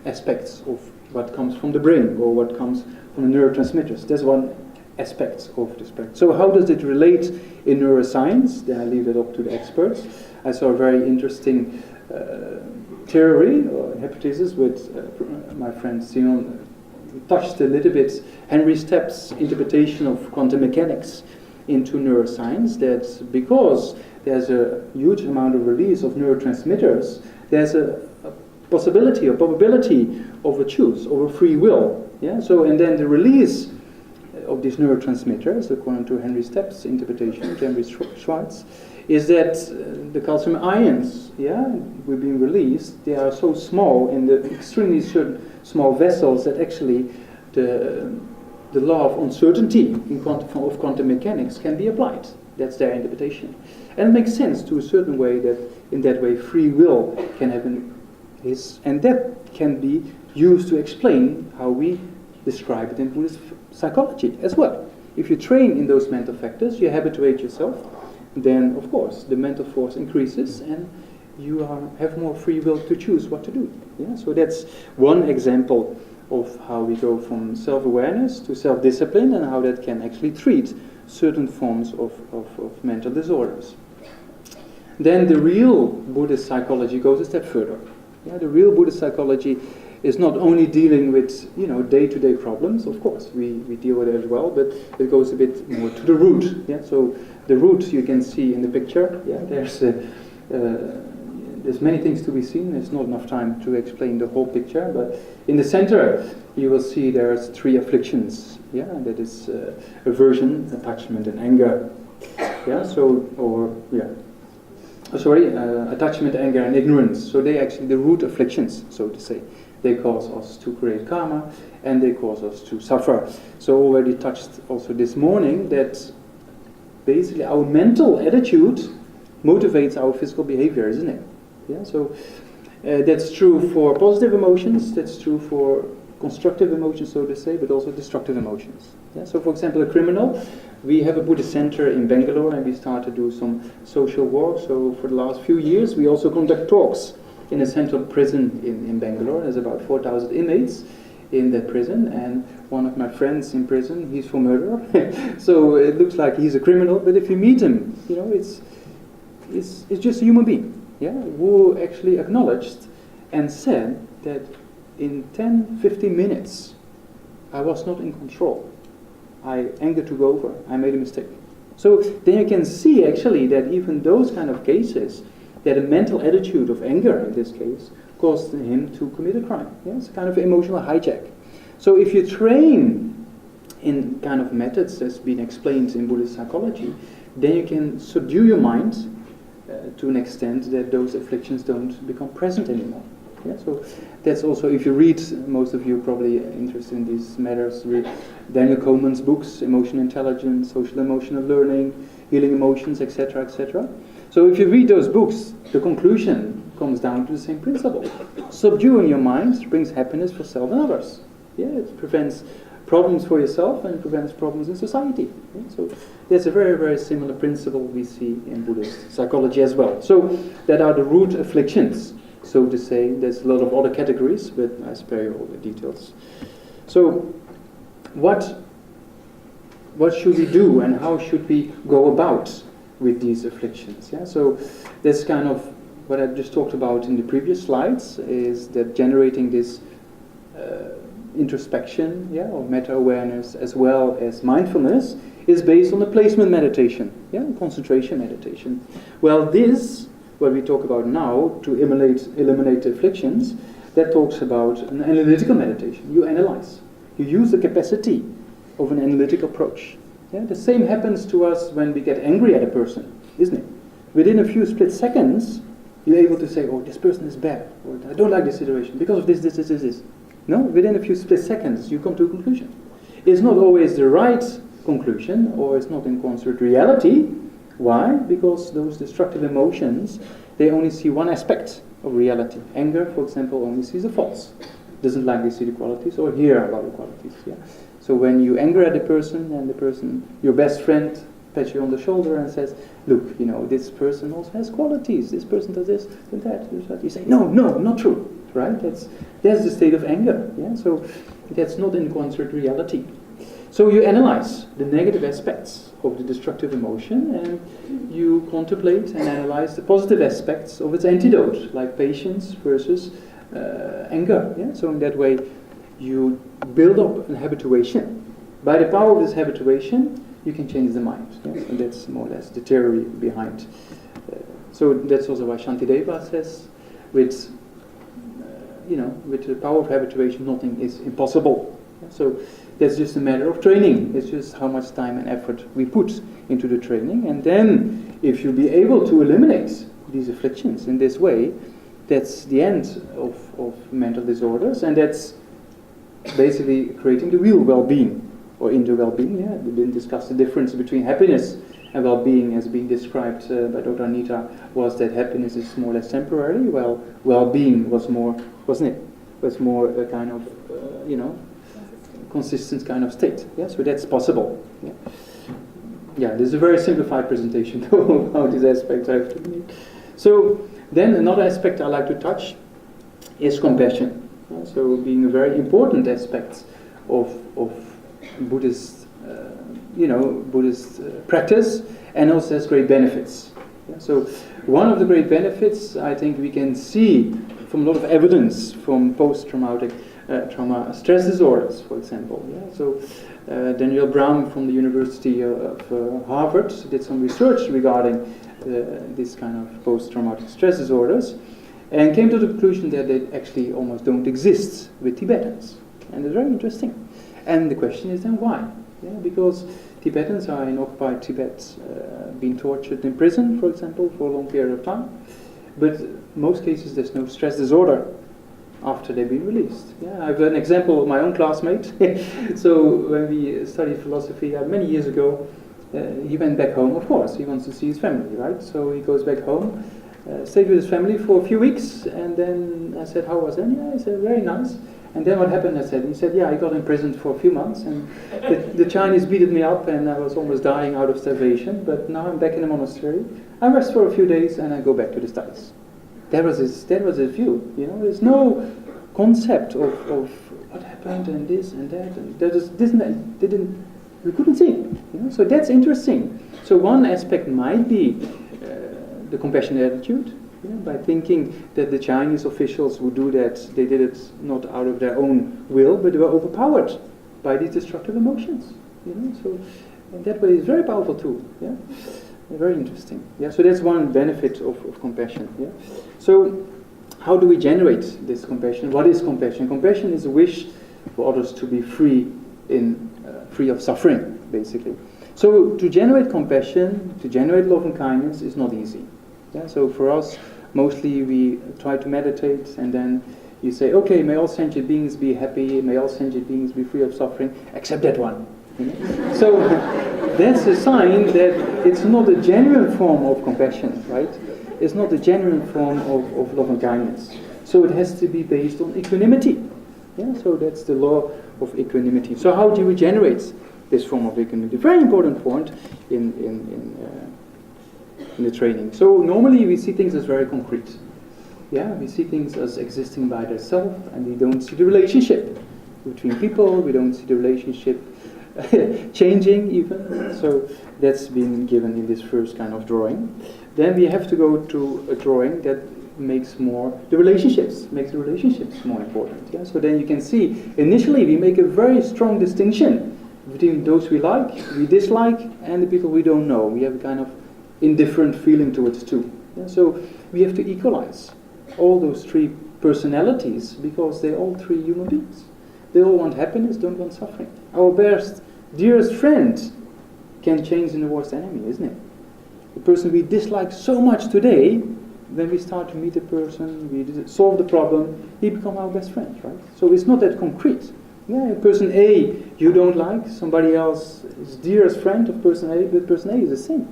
aspects of what comes from the brain or what comes from the neurotransmitters. That's one aspect of this practice. So how does it relate in neuroscience? Then I leave it up to the experts. I saw a very interesting theory or hypothesis with my friend Sion touched a little bit Henry Stepp's interpretation of quantum mechanics into neuroscience, that because there's a huge amount of release of neurotransmitters, there's a possibility or probability of a choice, of a free will. Yeah. So and then the release of these neurotransmitters, according to Henry Stepp's interpretation, Henry Schwartz, is that the calcium ions, will be released. They are so small in the extremely small vessels that actually the law of uncertainty of quantum mechanics can be applied. That's their interpretation, and it makes sense to a certain way that in that way free will can have and that can be used to explain how we describe it in Buddhist psychology as well. If you train in those mental factors, you habituate yourself, then of course the mental force increases and you have more free will to choose what to do. Yeah? So that's one example of how we go from self-awareness to self-discipline, and how that can actually treat certain forms of mental disorders. Then the real Buddhist psychology goes a step further. Yeah, the real Buddhist psychology is not only dealing with day-to-day problems. Of course, we deal with it as well, but it goes a bit more to the root. Yeah, so the root you can see in the picture. Yeah, there's many things to be seen. There's not enough time to explain the whole picture, but in the center you will see there's 3 afflictions. Yeah, that is aversion, attachment, and anger. Yeah, attachment, anger, and ignorance. So they actually the root afflictions, so to say. They cause us to create karma, and they cause us to suffer. So already touched also this morning that basically our mental attitude motivates our physical behavior, isn't it? Yeah. So that's true for positive emotions. That's true for constructive emotions, so to say, but also destructive emotions. Yeah? So, for example, a criminal. We have a Buddhist center in Bangalore, and we start to do some social work. So for the last few years, we also conduct talks in a central prison in Bangalore. There's about 4,000 inmates in that prison, and one of my friends in prison, he's for murder. So it looks like he's a criminal, but if you meet him, it's just a human being, who actually acknowledged and said that in 10-15 minutes, I was not in control. Anger took over. I made a mistake. So then you can see actually that even those kind of cases, that a mental attitude of anger in this case caused him to commit a crime. Yeah? It's a kind of emotional hijack. So if you train in kind of methods that's been explained in Buddhist psychology, then you can subdue your mind to an extent that those afflictions don't become present anymore. Yeah, so that's also, if you read, most of you probably interested in these matters, read Daniel Kohmann's books, Emotional Intelligence, Social Emotional Learning, Healing Emotions, etc., etc. So if you read those books, the conclusion comes down to the same principle. Subduing your mind brings happiness for self and others. Yeah, it prevents problems for yourself and prevents problems in society. Yeah, so that's a very, very similar principle we see in Buddhist psychology as well. So that are the root afflictions. So to say, there's a lot of other categories, but I spare you all the details. So, what should we do, and how should we go about with these afflictions? Yeah. So that's kind of what I just talked about in the previous slides. Is that generating this introspection, or meta-awareness, as well as mindfulness, is based on the placement meditation, concentration meditation. Well, this. What we talk about now, to eliminate the afflictions, that talks about an analytical meditation. You analyze. You use the capacity of an analytic approach. Yeah? The same happens to us when we get angry at a person, isn't it? Within a few split seconds, you're able to say, oh, this person is bad, or I don't like this situation, because of this. No, within a few split seconds, you come to a conclusion. It's not always the right conclusion, or it's not in concert with reality. Why? Because those destructive emotions, they only see one aspect of reality. Anger, for example, only sees the faults. Doesn't like to see the qualities or hear about the qualities. Yeah? So when you anger at a person, and the person, your best friend, pats you on the shoulder and says, look, this person also has qualities. This person does this and that. You say, no, not true. Right? That's the state of anger. Yeah? So that's not in concert with reality. So you analyze the negative aspects of the destructive emotion, and you contemplate and analyze the positive aspects of its antidote, like patience versus anger. Yeah? So in that way, you build up an habituation. By the power of this habituation, you can change the mind. Yeah? And that's more or less the theory behind. So that's also why Shantideva says, with the power of habituation, nothing is impossible. Yeah? So that's just a matter of training. It's just how much time and effort we put into the training. And then, if you'll be able to eliminate these afflictions in this way, that's the end of mental disorders. And that's basically creating the real well-being, or inner well-being. Yeah, we didn't discuss the difference between happiness and well-being as being described by Dr. Anita, was that happiness is more or less temporary, while well-being was more, wasn't it? Was more a kind of, consistent kind of state. Yeah, so that's possible. Yeah, this is a very simplified presentation of how these aspects have to be. So Then another aspect I like to touch is compassion. So being a very important aspect of Buddhist, Buddhist practice, and also has great benefits. So one of the great benefits I think we can see from a lot of evidence from post-traumatic trauma stress disorders, for example. So Daniel Brown from the University of Harvard did some research regarding this kind of post-traumatic stress disorders, and came to the conclusion that they actually almost don't exist with Tibetans. And it's very interesting. And the question is then why? Because Tibetans are in occupied Tibet, being tortured in prison, for example, for a long period of time. But in most cases there's no stress disorder after they've been released. I have an example of my own classmate. So when we studied philosophy many years ago, he went back home, of course. He wants to see his family, right? So he goes back home, stayed with his family for a few weeks, and then I said, how was it? Yeah, he said, very nice. And then what happened, he said, I got imprisoned for a few months, and the Chinese beated me up, and I was almost dying out of starvation, but now I'm back in the monastery. I rest for a few days, and I go back to the studies. That was his view, There's no concept of what happened, and this and that, and we couldn't see, So that's interesting. So one aspect might be the compassionate attitude, by thinking that the Chinese officials who do that, they did it not out of their own will, but they were overpowered by these destructive emotions. So in that way, it's very powerful too. Very interesting. So that's one benefit of compassion. So how do we generate this compassion? What is compassion? Compassion is a wish for others to be free of suffering, basically. So to generate compassion, to generate love and kindness is not easy. So for us, mostly we try to meditate, and then you say, okay, may all sentient beings be happy, may all sentient beings be free of suffering, except that one. So that's a sign that it's not a genuine form of compassion, right? It's not a genuine form of love and kindness. So it has to be based on equanimity. So that's the law of equanimity. So how do we generate this form of equanimity? Very important point in the training. So normally we see things as very concrete. We see things as existing by themselves, and we don't see the relationship between people. We don't see the relationship changing even. So that's been given in this first kind of drawing. Then we have to go to a drawing that makes the relationships more important. So then you can see, initially we make a very strong distinction between those we like, we dislike, and the people we don't know. We have a kind of indifferent feeling towards too. So we have to equalize all those three personalities, because they're all three human beings. They all want happiness, don't want suffering. Our best, dearest friend can change in the worst enemy, isn't it? The person we dislike so much today, when we start to meet a person, we solve the problem, he becomes our best friend, right? So it's not that concrete. Person A you don't like, somebody else is dearest friend of person A, but person A is the same.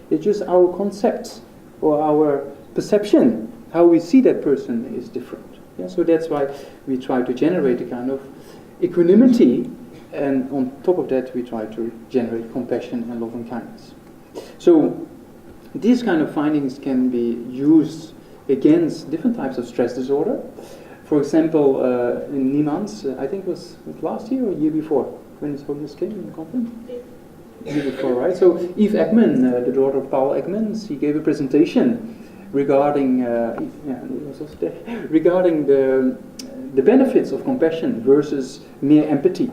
It's just our concept or our perception, how we see that person is different. So that's why we try to generate a kind of equanimity, and on top of that we try to generate compassion and love and kindness. So these kind of findings can be used against different types of stress disorder. For example, in Niemans, I think it was last year or year before, when His Holiness came in the conference? Year before, right? So Eve Ekman, the daughter of Paul Ekman, she gave a presentation regarding regarding the benefits of compassion versus mere empathy.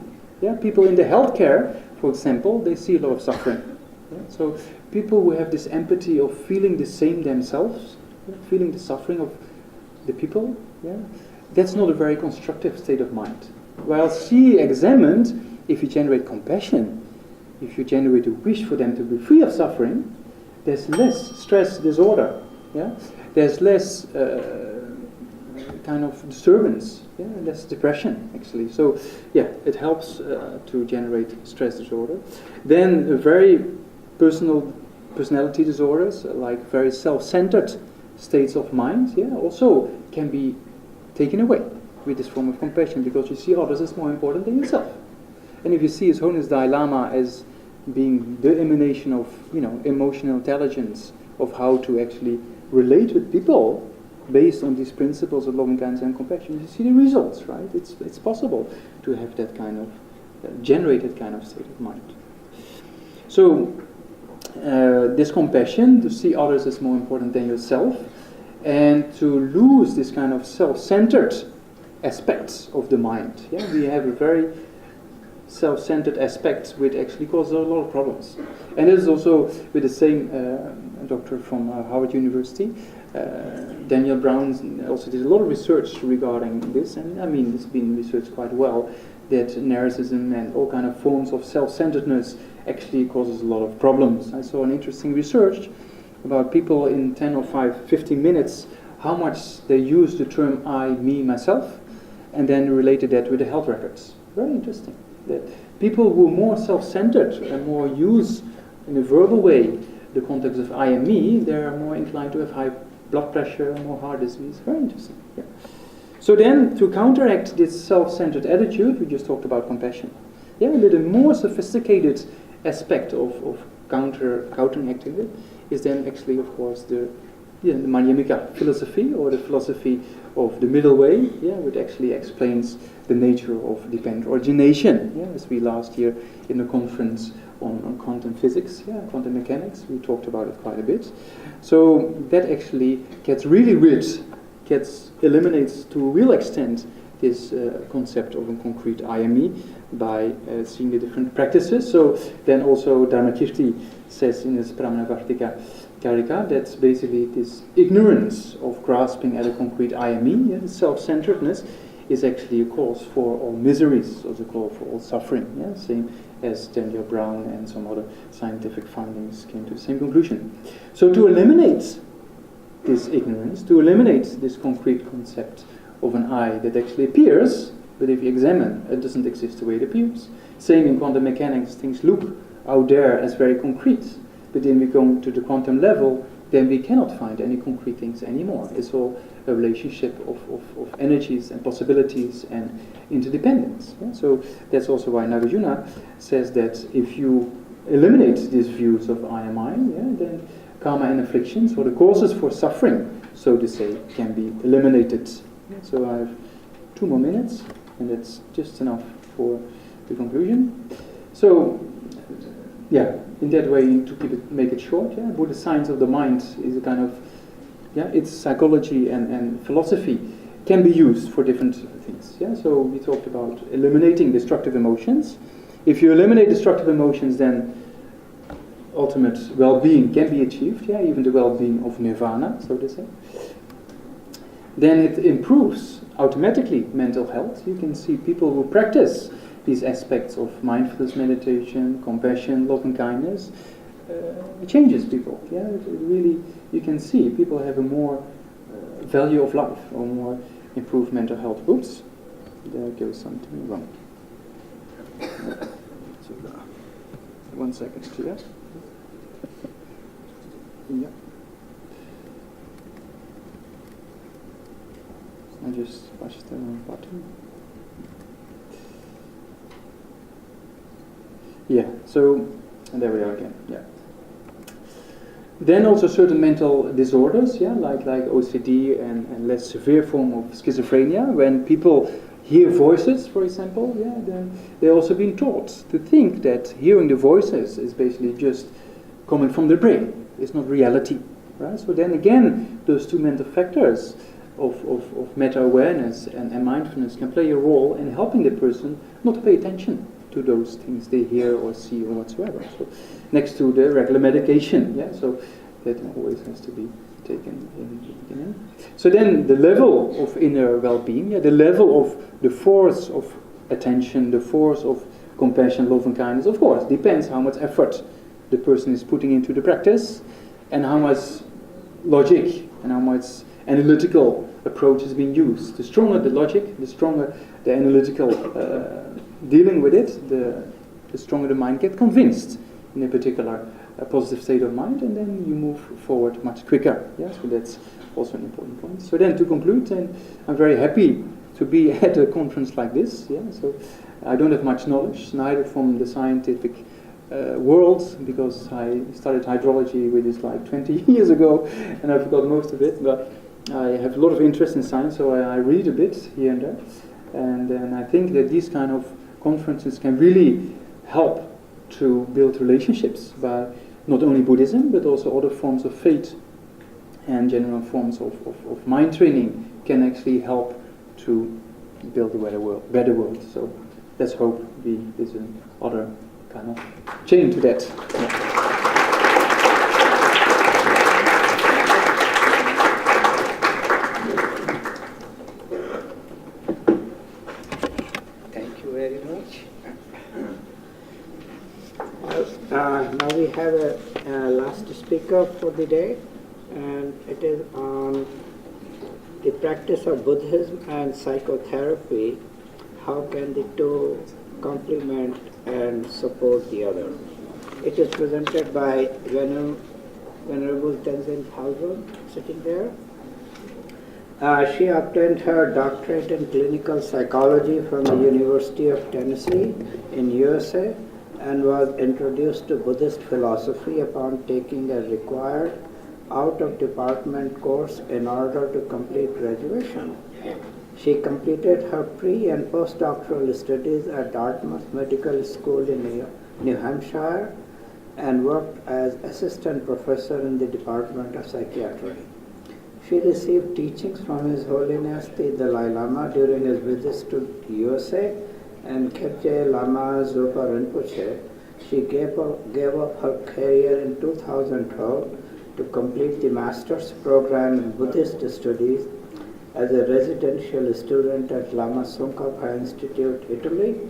People in the healthcare, for example, they see a lot of suffering. So people who have this empathy of feeling the same themselves, feeling the suffering of the people, that's not a very constructive state of mind. While she examined, if you generate compassion, if you generate a wish for them to be free of suffering, there's less stress disorder. There's less kind of disturbance, less depression actually. So it helps to generate stress disorder. Then very personality disorders, like very self-centered states of mind, also can be taken away with this form of compassion, because you see others as more important than yourself. And if you see His Holiness Dalai Lama as being the emanation of emotional intelligence, of how to actually relate with people, based on these principles of loving kindness and compassion, you see the results, right? It's possible to have that kind of, generate that kind of state of mind. So, this compassion, to see others as more important than yourself, and to lose this kind of self-centered aspects of the mind. Yeah, we have a very self-centered aspect which actually causes a lot of problems. And this is also with the same doctor from Harvard University, Daniel Brown, also did a lot of research regarding this, and I mean, this has been researched quite well, that narcissism and all kind of forms of self-centeredness actually causes a lot of problems. I saw an interesting research about people in 10 or 15 minutes, how much they use the term I, me, myself, and then related that with the health records. Very interesting. That people who are more self-centered and more use in a verbal way the context of I and me, they are more inclined to have high blood pressure, more heart disease. Very interesting. Yeah. So then, to counteract this self-centered attitude, we just talked about compassion. Yeah, a little more sophisticated aspect of counteracting it is then actually, of course, the Madhyamika philosophy, or the philosophy of the middle way, which actually explains the nature of dependent origination. As we last year in the conference on quantum physics, quantum mechanics, we talked about it quite a bit. So that actually gets really eliminates to a real extent this concept of a concrete I and me by seeing the different practices. So then also Dharmakirti says in his Pramanavartika Karika that basically this ignorance of grasping at a concrete I and me, the self-centeredness, is actually a cause for all miseries, also a cause for all suffering. Same as Daniel Brown and some other scientific findings came to the same conclusion. So to eliminate this ignorance, to eliminate this concrete concept of an I that actually appears, but if you examine, it doesn't exist the way it appears. Same in quantum mechanics, things look out there as very concrete, but then we go to the quantum level, then we cannot find any concrete things anymore. It's all a relationship of energies and possibilities and interdependence. So that's also why Nagarjuna says that if you eliminate these views of I am I, then karma and afflictions, or the causes for suffering, so to say, can be eliminated. So I have 2 more minutes, and that's just enough for the conclusion. So, in that way, to make it short, Buddhist science of the mind is a kind of, it's psychology and philosophy can be used for different things. So we talked about eliminating destructive emotions. If you eliminate destructive emotions, then ultimate well-being can be achieved, even the well-being of nirvana, so to say. Then it improves automatically mental health. You can see people who practice these aspects of mindfulness meditation, compassion, love and kindness, it changes people. It really, you can see people have a more value of life, or more improved mental health. Oops, there goes something wrong. So, 1 second here. I just pushed the wrong button. So, and there we are again. Then also certain mental disorders, like OCD and less severe form of schizophrenia. When people hear voices, for example, then they're also being taught to think that hearing the voices is basically just coming from the brain. It's not reality, right? So then again, those two mental factors of meta-awareness and mindfulness can play a role in helping the person not to pay attention to those things they hear or see or whatsoever. So next to the regular medication, so that always has to be taken in the beginning. So then the level of inner well-being, the level of the force of attention, the force of compassion, love and kindness, of course, depends how much effort the person is putting into the practice and how much logic and how much analytical approach is being used. The stronger the logic, the stronger the analytical dealing with it, the stronger the mind gets convinced in a particular positive state of mind, and then you move forward much quicker. So that's also an important point. So then to conclude, I'm very happy to be at a conference like this. So I don't have much knowledge, neither from the scientific world, because I started hydrology with this like 20 years ago, and I forgot most of it. But I have a lot of interest in science, so I read a bit here and there. And I think that these kind of conferences can really help to build relationships by not only Buddhism, but also other forms of faith and general forms of mind training can actually help to build a better world. So let's hope there's another kind of chain to that. Yeah. Now we have a last speaker for the day, and it is on the practice of Buddhism and psychotherapy. How can the two complement and support the other? It is presented by Venerable Tenzin Palvo, sitting there. She obtained her doctorate in clinical psychology from the University of Tennessee in USA, and was introduced to Buddhist philosophy upon taking a required out-of-department course in order to complete graduation. She completed her pre- and postdoctoral studies at Dartmouth Medical School in New Hampshire and worked as assistant professor in the Department of Psychiatry. She received teachings from His Holiness the Dalai Lama during his visits to the USA and Khepje Lama Zopa Rinpoche. She gave up her career in 2012 to complete the master's program in Buddhist studies as a residential student at Lama Tsongkhapa Institute, Italy.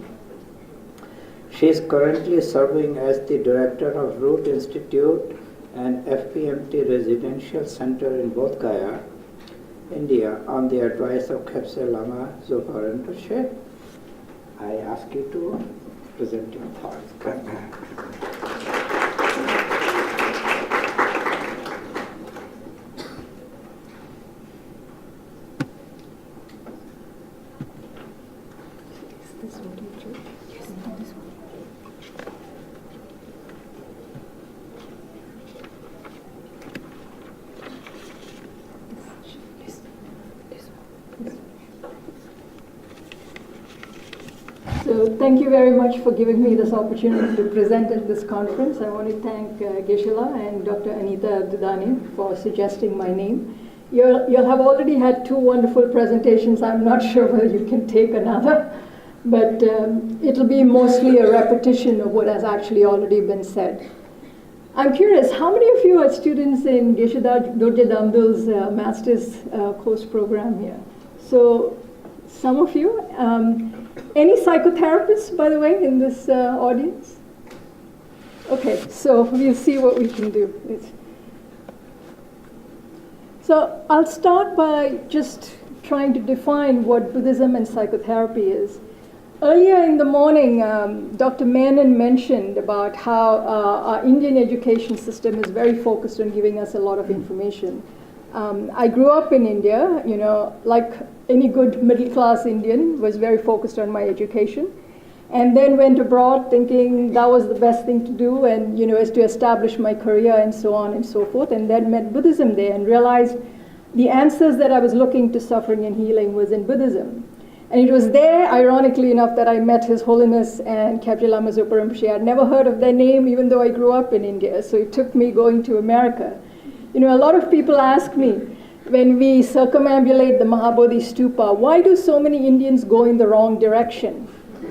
She is currently serving as the director of Root Institute and FPMT Residential Center in Bodh Gaya, India, on the advice of Khepje Lama Zopa Rinpoche. I ask you to present your thoughts. So thank you very much for giving me this opportunity to present at this conference. I want to thank Geshe-la and Dr. Anita Dudani for suggesting my name. You'll have already had two wonderful presentations. I'm not sure whether you can take another, but it'll be mostly a repetition of what has actually already been said. I'm curious, how many of you are students in Geshe-la Dorje Damdul's master's course program here? So some of you. Any psychotherapists, by the way, in this audience? Okay, so we'll see what we can do. So I'll start by just trying to define what Buddhism and psychotherapy is. Earlier in the morning, Dr. Menon mentioned about how our Indian education system is very focused on giving us a lot of information. I grew up in India, like any good middle-class Indian, was very focused on my education, and then went abroad thinking that was the best thing to do, and is to establish my career and so on and so forth, and then met Buddhism there and realized the answers that I was looking to suffering and healing was in Buddhism. And it was there, ironically enough, that I met His Holiness and Khepje Lama Zopa Rinpoche. I'd never heard of their name, even though I grew up in India, so it took me going to America. A lot of people ask me, when we circumambulate the Mahabodhi Stupa, why do so many Indians go in the wrong direction?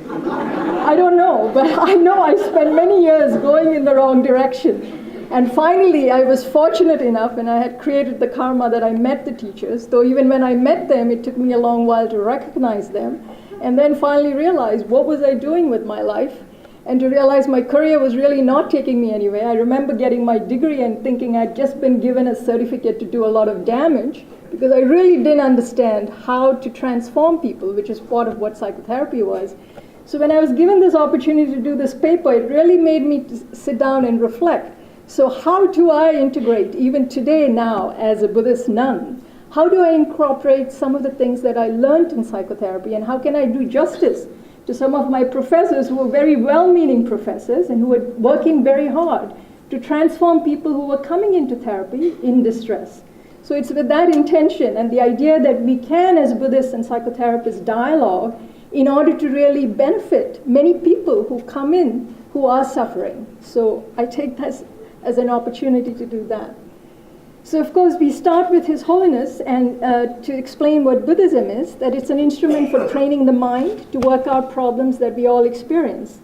I don't know, but I know I spent many years going in the wrong direction. And finally, I was fortunate enough, and I had created the karma that I met the teachers, though even when I met them, it took me a long while to recognize them, and then finally realize what was I doing with my life, and to realize my career was really not taking me anywhere. I remember getting my degree and thinking I'd just been given a certificate to do a lot of damage because I really didn't understand how to transform people, which is part of what psychotherapy was. So when I was given this opportunity to do this paper, it really made me sit down and reflect. So how do I integrate, even today now as a Buddhist nun, how do I incorporate some of the things that I learned in psychotherapy, and how can I do justice to some of my professors who were very well-meaning professors and who were working very hard to transform people who were coming into therapy in distress. So it's with that intention and the idea that we can, as Buddhists and psychotherapists, dialogue in order to really benefit many people who come in who are suffering. So I take this as an opportunity to do that. So of course we start with His Holiness and to explain what Buddhism is, that it's an instrument for training the mind to work out problems that we all experience.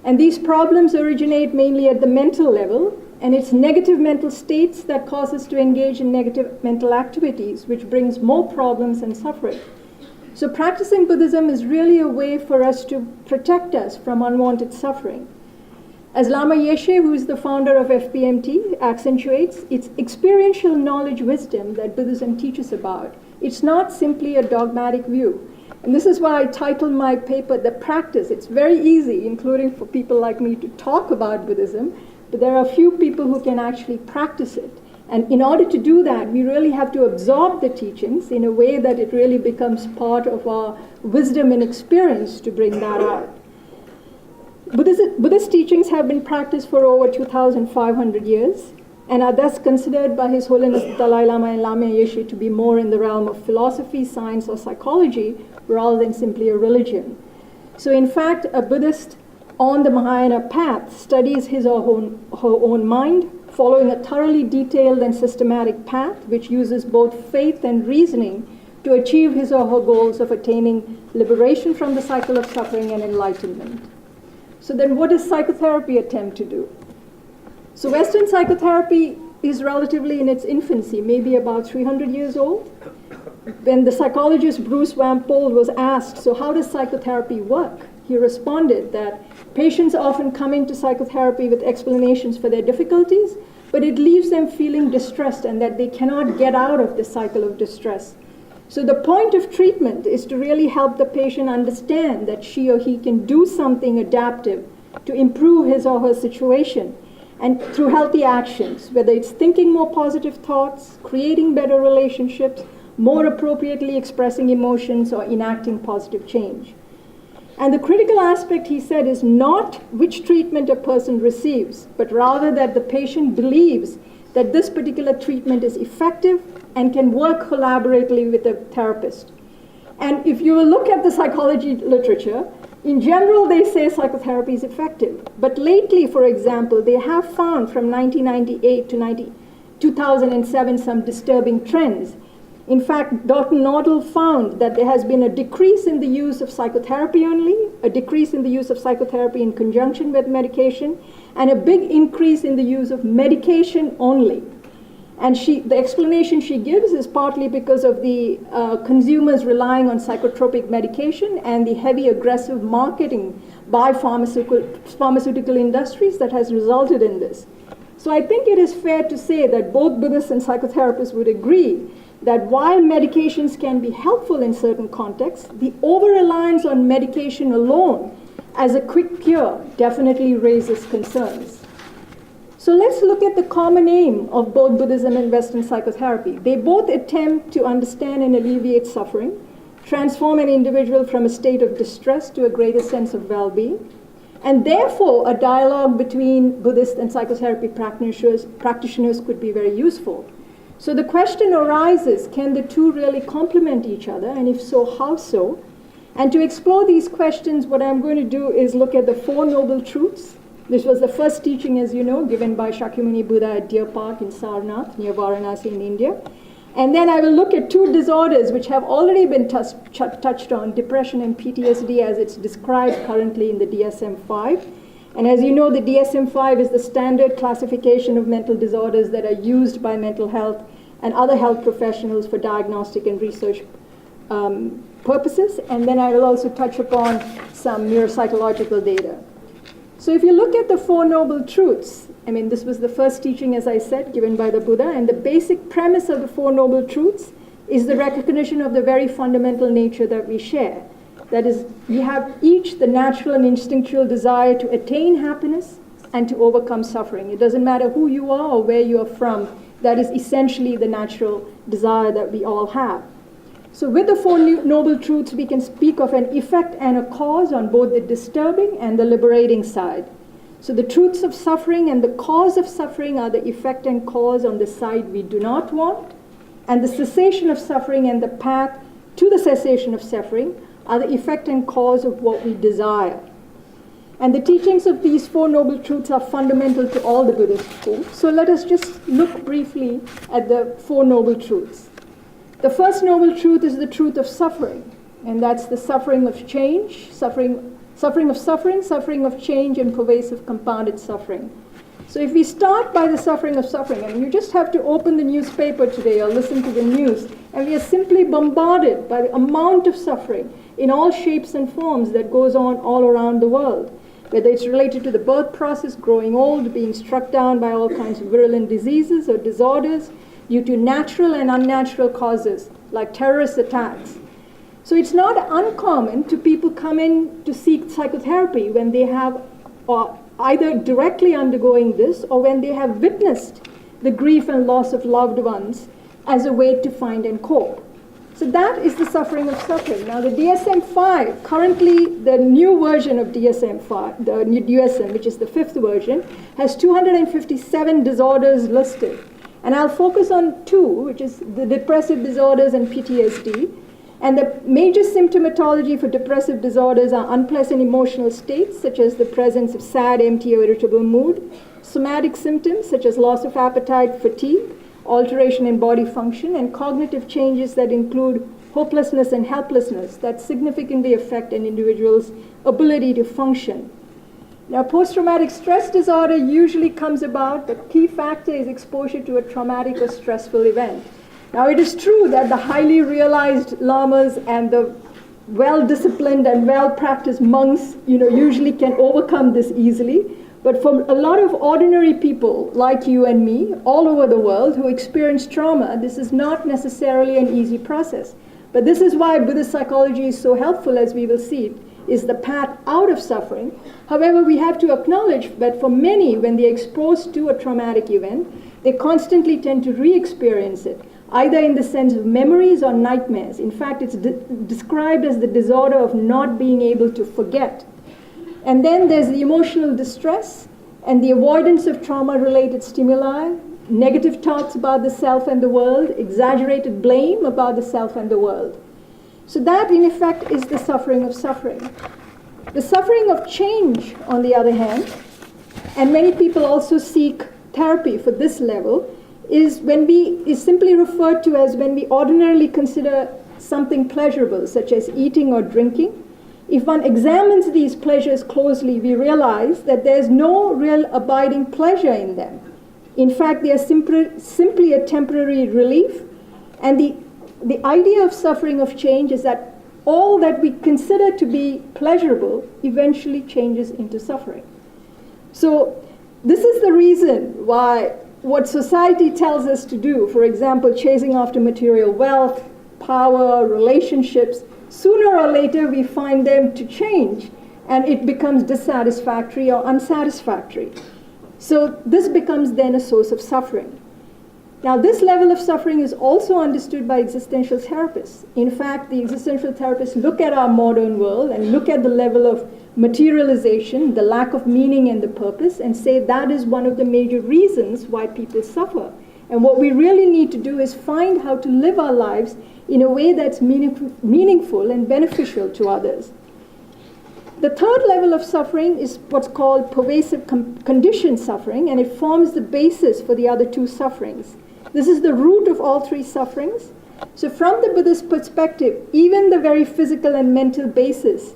And these problems originate mainly at the mental level, and it's negative mental states that cause us to engage in negative mental activities, which brings more problems and suffering. So practicing Buddhism is really a way for us to protect us from unwanted suffering. As Lama Yeshe, who is the founder of FPMT, accentuates, it's experiential knowledge wisdom that Buddhism teaches about. It's not simply a dogmatic view. And this is why I titled my paper, The Practice. It's very easy, including for people like me, to talk about Buddhism, but there are few people who can actually practice it. And in order to do that, we really have to absorb the teachings in a way that it really becomes part of our wisdom and experience to bring that out. Buddhist teachings have been practiced for over 2,500 years and are thus considered by His Holiness the Dalai Lama and Lama Yeshe to be more in the realm of philosophy, science, or psychology rather than simply a religion. So in fact, a Buddhist on the Mahayana path studies his or her own mind, following a thoroughly detailed and systematic path which uses both faith and reasoning to achieve his or her goals of attaining liberation from the cycle of suffering and enlightenment. So then what does psychotherapy attempt to do? So Western psychotherapy is relatively in its infancy, maybe about 300 years old. When the psychologist Bruce Wampold was asked, so how does psychotherapy work? He responded that patients often come into psychotherapy with explanations for their difficulties, but it leaves them feeling distressed and that they cannot get out of the cycle of distress. So the point of treatment is to really help the patient understand that she or he can do something adaptive to improve his or her situation, and through healthy actions, whether it's thinking more positive thoughts, creating better relationships, more appropriately expressing emotions, or enacting positive change. And the critical aspect, he said, is not which treatment a person receives, but rather that the patient believes that this particular treatment is effective and can work collaboratively with a therapist. And if you will look at the psychology literature, in general they say psychotherapy is effective. But lately, for example, they have found from 1998 to 2007 some disturbing trends. In fact, Dr. Nodal found that there has been a decrease in the use of psychotherapy only, a decrease in the use of psychotherapy in conjunction with medication, and a big increase in the use of medication only. And the explanation she gives is partly because of the consumers relying on psychotropic medication and the heavy aggressive marketing by pharmaceutical industries that has resulted in this. So I think it is fair to say that both Buddhists and psychotherapists would agree that while medications can be helpful in certain contexts, the over-reliance on medication alone as a quick cure definitely raises concerns. So let's look at the common aim of both Buddhism and Western psychotherapy. They both attempt to understand and alleviate suffering, transform an individual from a state of distress to a greater sense of well-being, and therefore a dialogue between Buddhist and psychotherapy practitioners could be very useful. So the question arises, can the two really complement each other, and if so, how so? And to explore these questions, what I'm going to do is look at the Four Noble Truths. This was the first teaching, as you know, given by Shakyamuni Buddha at Deer Park in Sarnath, near Varanasi in India. And then I will look at two disorders which have already been touched on, depression and PTSD as it's described currently in the DSM-5. And as you know, the DSM-5 is the standard classification of mental disorders that are used by mental health and other health professionals for diagnostic and research purposes. And then I will also touch upon some neuropsychological data. So if you look at the Four Noble Truths, this was the first teaching, as I said, given by the Buddha, and the basic premise of the Four Noble Truths is the recognition of the very fundamental nature that we share. That is, we have each the natural and instinctual desire to attain happiness and to overcome suffering. It doesn't matter who you are or where you are from, that is essentially the natural desire that we all have. So with the Four Noble Truths, we can speak of an effect and a cause on both the disturbing and the liberating side. So the truths of suffering and the cause of suffering are the effect and cause on the side we do not want, and the cessation of suffering and the path to the cessation of suffering are the effect and cause of what we desire. And the teachings of these Four Noble Truths are fundamental to all the Buddhist schools. So let us just look briefly at the Four Noble Truths. The first Noble Truth is the truth of suffering, and that's the suffering of change, suffering of change, and pervasive compounded suffering. So if we start by the suffering of suffering, and you just have to open the newspaper today or listen to the news, and we are simply bombarded by the amount of suffering in all shapes and forms that goes on all around the world, whether it's related to the birth process, growing old, being struck down by all kinds of virulent diseases or disorders due to natural and unnatural causes like terrorist attacks. So it's not uncommon to people come in to seek psychotherapy when they have either directly undergoing this or when they have witnessed the grief and loss of loved ones as a way to find and cope. So that is the suffering of suffering. Now the DSM-5, currently the new version of DSM-5, the new DSM, which is the 5th version, has 257 disorders listed. And I'll focus on 2, which is the depressive disorders and PTSD. And the major symptomatology for depressive disorders are unpleasant emotional states, such as the presence of sad, empty, or irritable mood, somatic symptoms, such as loss of appetite, fatigue, alteration in body function, and cognitive changes that include hopelessness and helplessness that significantly affect an individual's ability to function. Now, post-traumatic stress disorder usually comes about. The key factor is exposure to a traumatic or stressful event. Now, it is true that the highly realized lamas and the well-disciplined and well-practiced monks, usually can overcome this easily. But for a lot of ordinary people like you and me, all over the world, who experience trauma, this is not necessarily an easy process. But this is why Buddhist psychology is so helpful, as we will see, is the path out of suffering. However, we have to acknowledge that for many, when they're exposed to a traumatic event, they constantly tend to re-experience it, either in the sense of memories or nightmares. In fact, it's described as the disorder of not being able to forget. And then there's the emotional distress and the avoidance of trauma-related stimuli, negative thoughts about the self and the world, exaggerated blame about the self and the world. So that, in effect, is the suffering of suffering. The suffering of change, on the other hand, and many people also seek therapy for this level, is simply referred to as when we ordinarily consider something pleasurable, such as eating or drinking. If one examines these pleasures closely, we realize that there's no real abiding pleasure in them. In fact, they are simply a temporary relief. And the idea of suffering of change is that all that we consider to be pleasurable eventually changes into suffering. So this is the reason why what society tells us to do, for example, chasing after material wealth, power, relationships, sooner or later we find them to change and it becomes dissatisfactory or unsatisfactory. So this becomes then a source of suffering. Now, this level of suffering is also understood by existential therapists. In fact, the existential therapists look at our modern world and look at the level of materialization, the lack of meaning and the purpose, and say that is one of the major reasons why people suffer. And what we really need to do is find how to live our lives in a way that's meaningful and beneficial to others. The third level of suffering is what's called pervasive conditioned suffering, and it forms the basis for the other 2 sufferings. This is the root of all 3 sufferings. So from the Buddhist perspective, even the very physical and mental basis,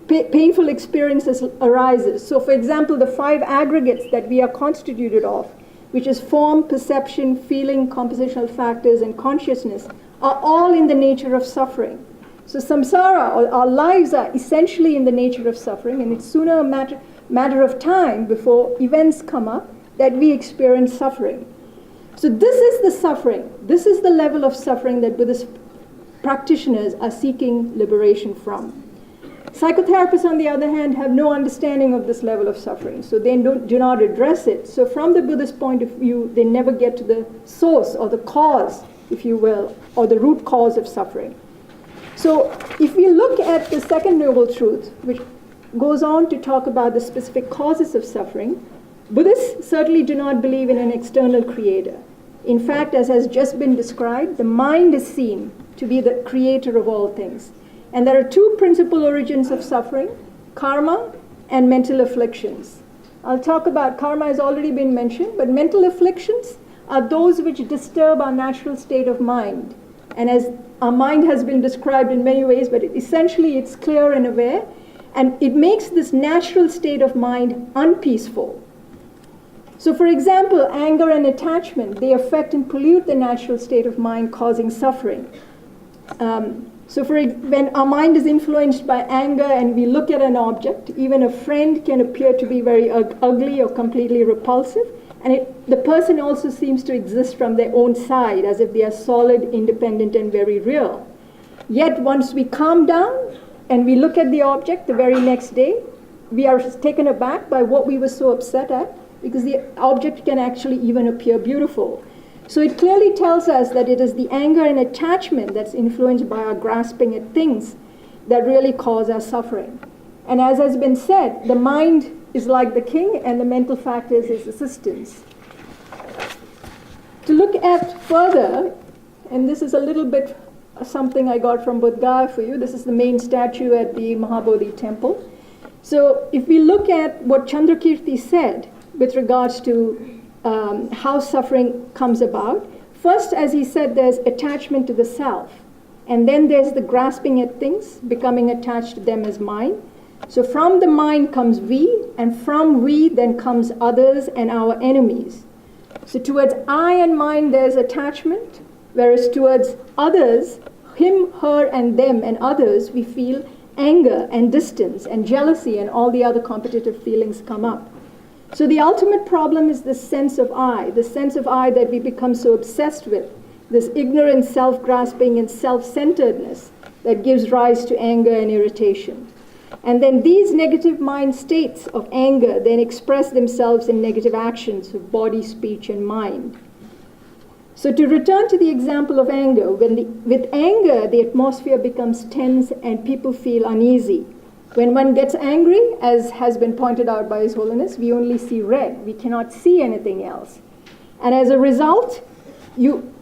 painful experiences arises. So for example, the 5 aggregates that we are constituted of, which is form, perception, feeling, compositional factors, and consciousness, are all in the nature of suffering. So samsara, or our lives, are essentially in the nature of suffering, and it's sooner a matter of time before events come up that we experience suffering. So this is the suffering. This is the level of suffering that Buddhist practitioners are seeking liberation from. Psychotherapists, on the other hand, have no understanding of this level of suffering, so they do not address it. So from the Buddhist point of view, they never get to the source or the cause, if you will, or the root cause of suffering. So if we look at the second noble truth, which goes on to talk about the specific causes of suffering, Buddhists certainly do not believe in an external creator. In fact, as has just been described, the mind is seen to be the creator of all things. And there are two principal origins of suffering, karma and mental afflictions. I'll talk about karma, has already been mentioned, but mental afflictions are those which disturb our natural state of mind. And as our mind has been described in many ways, but essentially it's clear and aware, and it makes this natural state of mind unpeaceful. So for example, anger and attachment, they affect and pollute the natural state of mind, causing suffering. When our mind is influenced by anger and we look at an object, even a friend can appear to be very ugly or completely repulsive, and the person also seems to exist from their own side, as if they are solid, independent, and very real. Yet once we calm down and we look at the object the very next day, we are taken aback by what we were so upset at, because the object can actually even appear beautiful. So it clearly tells us that it is the anger and attachment that's influenced by our grasping at things that really cause our suffering. And as has been said, the mind is like the king and the mental factors his assistants. To look at further, and this is a little bit something I got from Bodh Gaya for you. This is the main statue at the Mahabodhi temple. So if we look at what Chandrakirti said with regards to how suffering comes about, first, as he said, there's attachment to the self. And then there's the grasping at things, becoming attached to them as mine. So from the mind comes we, and from we then comes others and our enemies. So towards I and mine there's attachment, whereas towards others, him, her, and them, and others, we feel anger and distance and jealousy, and all the other competitive feelings come up. So the ultimate problem is the sense of I that we become so obsessed with, this ignorant self-grasping and self-centeredness that gives rise to anger and irritation. And then these negative mind states of anger then express themselves in negative actions of body, speech, and mind. So to return to the example of anger, with anger, the atmosphere becomes tense and people feel uneasy. When one gets angry, as has been pointed out by His Holiness, we only see red. We cannot see anything else. And as a result, you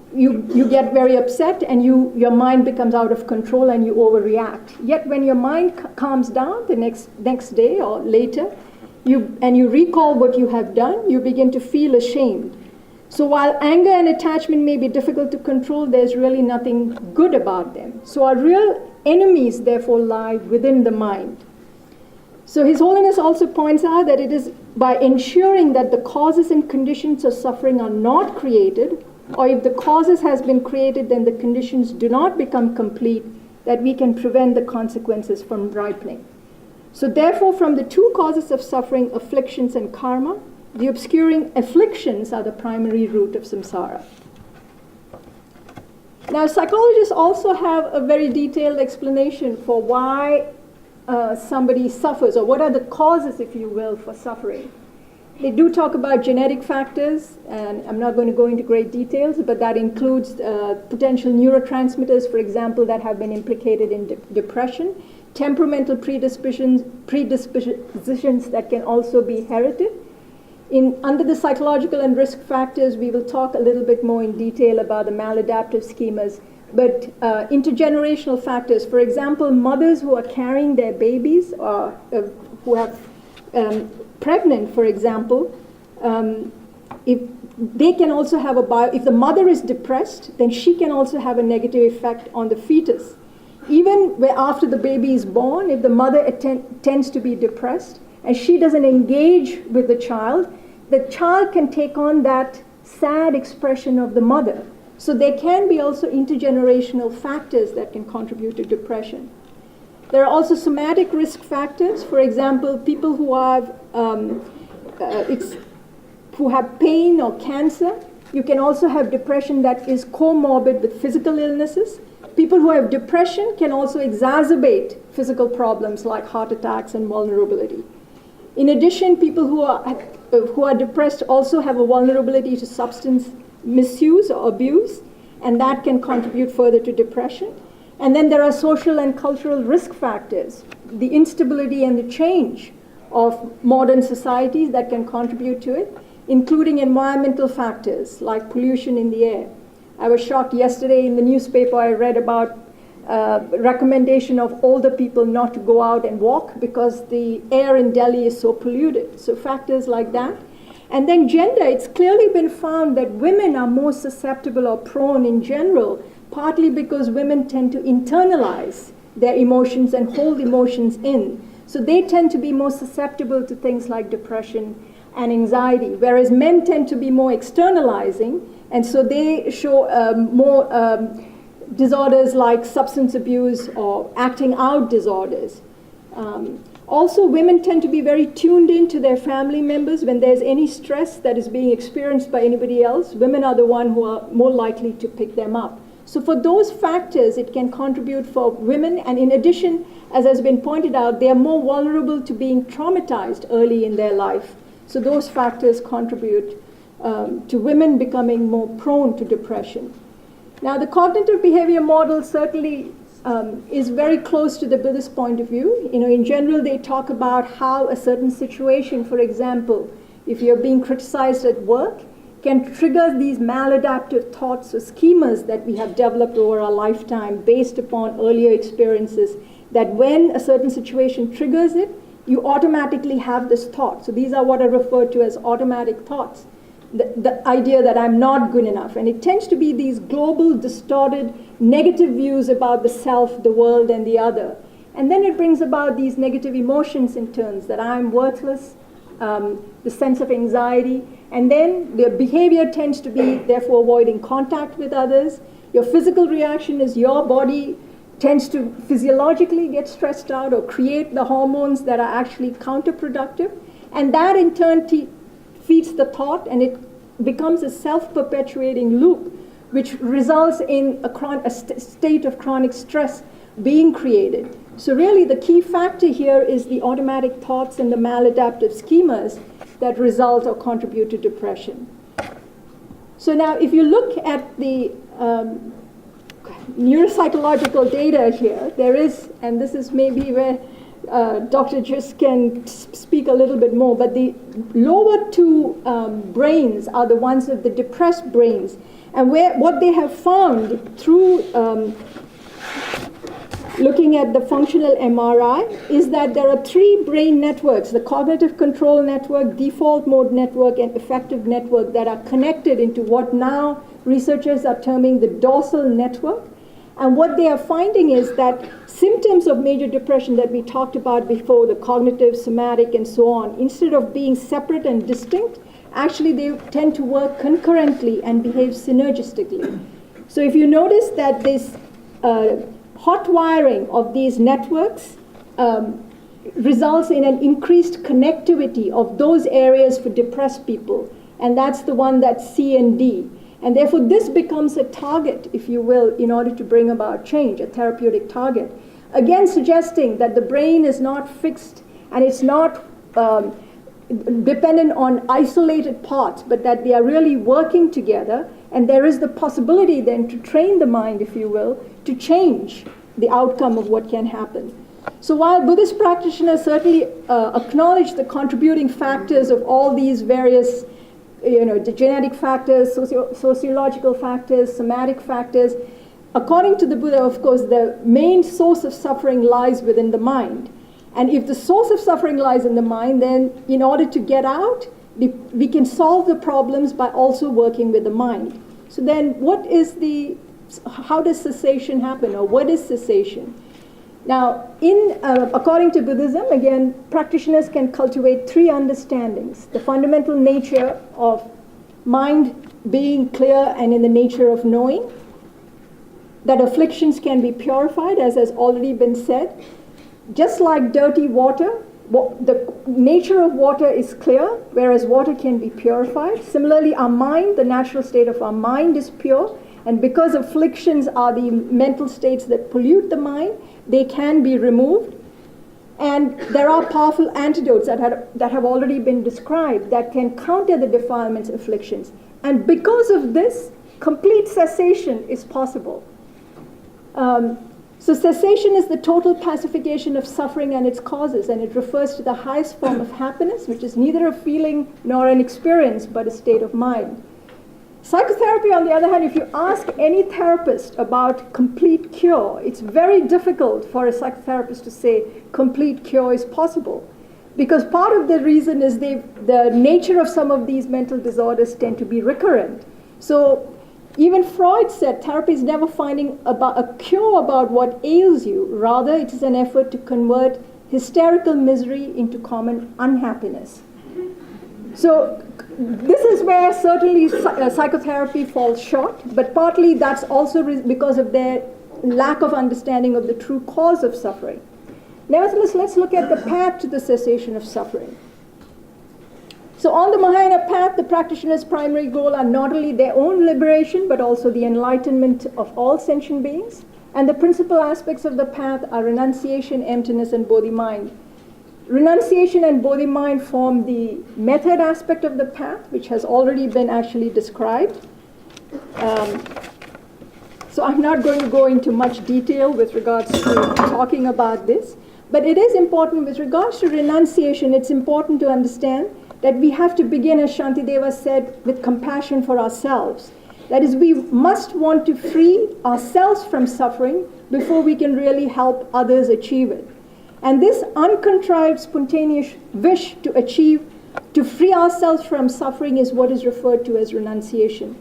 get very upset and your mind becomes out of control and you overreact. Yet when your mind calms down the next day or later, you recall what you have done, you begin to feel ashamed. So while anger and attachment may be difficult to control, there's really nothing good about them. So our real enemies therefore lie within the mind. So His Holiness also points out that it is by ensuring that the causes and conditions of suffering are not created, or if the causes has been created, then the conditions do not become complete, that we can prevent the consequences from ripening. So therefore, from the two causes of suffering, afflictions and karma, the obscuring afflictions are the primary root of samsara. Now, psychologists also have a very detailed explanation for why somebody suffers, or what are the causes, if you will, for suffering. They do talk about genetic factors, and I'm not going to go into great details, but that includes potential neurotransmitters, for example, that have been implicated in depression, temperamental predispositions that can also be inherited. Under the psychological and risk factors, we will talk a little bit more in detail about the maladaptive schemas, but intergenerational factors, for example, mothers who are carrying their babies or who have pregnant, for example, if they can also have if the mother is depressed, then she can also have a negative effect on the fetus. Even after the baby is born, if the mother tends to be depressed and she doesn't engage with the child can take on that sad expression of the mother. So there can be also intergenerational factors that can contribute to depression. There are also somatic risk factors. For example, people who have pain or cancer. You can also have depression that is comorbid with physical illnesses. People who have depression can also exacerbate physical problems like heart attacks and vulnerability. In addition, people who are depressed also have a vulnerability to substance misuse or abuse, and that can contribute further to depression. And then there are social and cultural risk factors. The instability and the change of modern societies that can contribute to it, including environmental factors like pollution in the air. I was shocked yesterday in the newspaper I read about recommendation of older people not to go out and walk because the air in Delhi is so polluted. So factors like that. And then gender, it's clearly been found that women are more susceptible or prone in general, partly because women tend to internalize their emotions and hold emotions in. So they tend to be more susceptible to things like depression and anxiety, whereas men tend to be more externalizing, and so they show more disorders like substance abuse or acting out disorders. Also, women tend to be very tuned into their family members. When there's any stress that is being experienced by anybody else, women are the ones who are more likely to pick them up. So for those factors, it can contribute for women, and in addition, as has been pointed out, they are more vulnerable to being traumatized early in their life. So those factors contribute to women becoming more prone to depression. Now, the cognitive behavior model certainly is very close to the Buddhist point of view. You know, in general, they talk about how a certain situation, for example, if you're being criticized at work, can trigger these maladaptive thoughts or schemas that we have developed over our lifetime based upon earlier experiences, that when a certain situation triggers it, you automatically have this thought. So these are what are referred to as automatic thoughts. The idea that I'm not good enough. And it tends to be these global, distorted, negative views about the self, the world, and the other. And then it brings about these negative emotions in turn, that I'm worthless, the sense of anxiety, and then the behavior tends to be, therefore, avoiding contact with others. Your physical reaction is your body tends to physiologically get stressed out or create the hormones that are actually counterproductive. And that, in turn, feeds the thought, and it becomes a self-perpetuating loop, which results in a state of chronic stress being created. So really the key factor here is the automatic thoughts and the maladaptive schemas that result or contribute to depression. So now if you look at the neuropsychological data here, there is, and this is maybe where Dr. Just can speak a little bit more, but the lower two brains are the ones of the depressed brains. And what they have found through looking at the functional MRI is that there are three brain networks, the cognitive control network, default mode network, and affective network, that are connected into what now researchers are terming the dorsal network. And what they are finding is that symptoms of major depression that we talked about before, the cognitive, somatic, and so on, instead of being separate and distinct, actually they tend to work concurrently and behave synergistically. So if you notice that this hot wiring of these networks results in an increased connectivity of those areas for depressed people, and that's the one that's C and D. And therefore, this becomes a target, if you will, in order to bring about change, a therapeutic target. Again, suggesting that the brain is not fixed and it's not dependent on isolated parts, but that they are really working together. And there is the possibility then to train the mind, if you will, to change the outcome of what can happen. So while Buddhist practitioners certainly acknowledge the contributing factors of all these various the genetic factors, sociological factors, somatic factors. According to the Buddha, of course, the main source of suffering lies within the mind. And if the source of suffering lies in the mind, then in order to get out, we can solve the problems by also working with the mind. So then how does cessation happen, or what is cessation? Now, according to Buddhism, again, practitioners can cultivate three understandings: the fundamental nature of mind being clear and in the nature of knowing, that afflictions can be purified, as has already been said. Just like dirty water, the nature of water is clear, whereas water can be purified. Similarly, our mind, the natural state of our mind is pure, and because afflictions are the mental states that pollute the mind, they can be removed. And there are powerful antidotes that have already been described that can counter the defilements, afflictions. And because of this, complete cessation is possible. So cessation is the total pacification of suffering and its causes, and it refers to the highest form of happiness, which is neither a feeling nor an experience, but a state of mind. Psychotherapy, on the other hand, if you ask any therapist about complete cure, it's very difficult for a psychotherapist to say complete cure is possible. Because part of the reason is the nature of some of these mental disorders tend to be recurrent. So even Freud said therapy is never finding a cure about what ails you. Rather, it is an effort to convert hysterical misery into common unhappiness. So this is where certainly psychotherapy falls short, but partly that's also because of their lack of understanding of the true cause of suffering. Nevertheless, let's look at the path to the cessation of suffering. So on the Mahayana path, the practitioner's primary goal are not only their own liberation, but also the enlightenment of all sentient beings. And the principal aspects of the path are renunciation, emptiness, and bodhi-mind. Renunciation and bodhi-mind form the method aspect of the path, which has already been actually described. So I'm not going to go into much detail with regards to talking about this, but it is important with regards to renunciation. It's important to understand that we have to begin, as Shantideva said, with compassion for ourselves. That is, we must want to free ourselves from suffering before we can really help others achieve it. And this uncontrived, spontaneous wish to free ourselves from suffering is what is referred to as renunciation.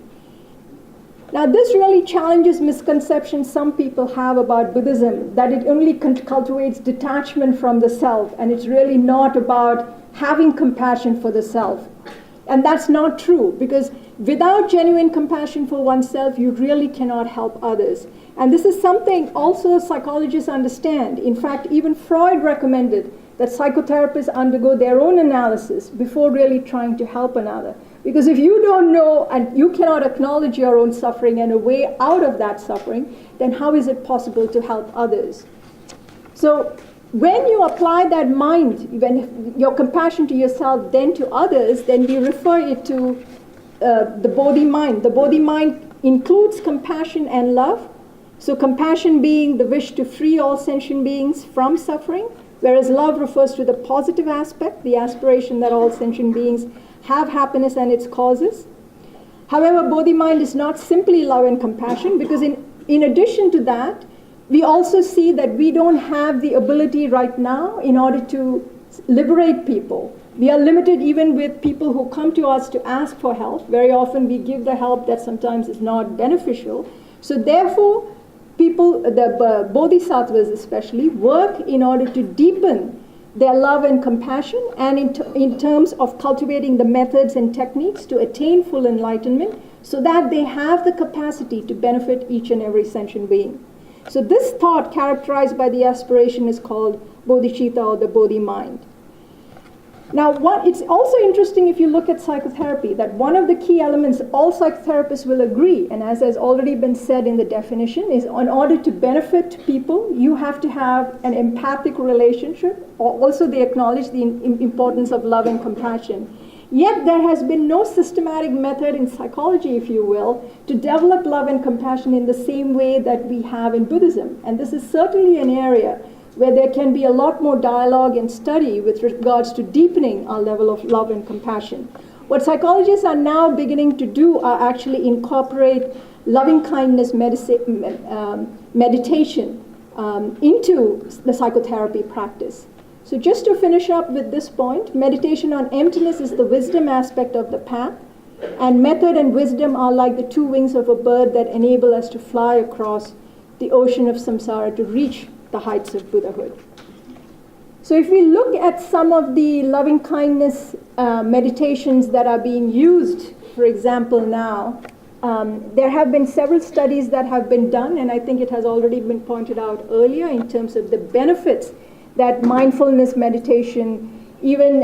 Now, this really challenges misconceptions some people have about Buddhism, that it only cultivates detachment from the self, and it's really not about having compassion for the self. And that's not true, because without genuine compassion for oneself, you really cannot help others. And this is something also psychologists understand. In fact, even Freud recommended that psychotherapists undergo their own analysis before really trying to help another. Because if you don't know and you cannot acknowledge your own suffering and a way out of that suffering, then how is it possible to help others? So when you apply that mind, when your compassion to yourself, then to others, then we refer it to the bodhi-mind. The bodhi-mind includes compassion and love. So compassion being the wish to free all sentient beings from suffering, whereas love refers to the positive aspect, the aspiration that all sentient beings have happiness and its causes. However, bodhi-mind is not simply love and compassion, because in addition to that, we also see that we don't have the ability right now in order to liberate people. We are limited even with people who come to us to ask for help. Very often we give the help that sometimes is not beneficial. So therefore, people, the bodhisattvas especially, work in order to deepen their love and compassion, and in terms of cultivating the methods and techniques to attain full enlightenment, so that they have the capacity to benefit each and every sentient being. So this thought, characterized by the aspiration, is called bodhicitta, or the bodhi-mind. Now, it's also interesting if you look at psychotherapy, that one of the key elements all psychotherapists will agree, and as has already been said in the definition, is in order to benefit people, you have to have an empathic relationship. Also, they acknowledge the importance of love and compassion. Yet there has been no systematic method in psychology, if you will, to develop love and compassion in the same way that we have in Buddhism. And this is certainly an area where there can be a lot more dialogue and study with regards to deepening our level of love and compassion. What psychologists are now beginning to do are actually incorporate loving-kindness meditation into the psychotherapy practice. So just to finish up with this point, meditation on emptiness is the wisdom aspect of the path, and method and wisdom are like the two wings of a bird that enable us to fly across the ocean of samsara to reach the heights of Buddhahood. So if we look at some of the loving kindness meditations that are being used, for example now, there have been several studies that have been done, and I think it has already been pointed out earlier in terms of the benefits that mindfulness meditation, even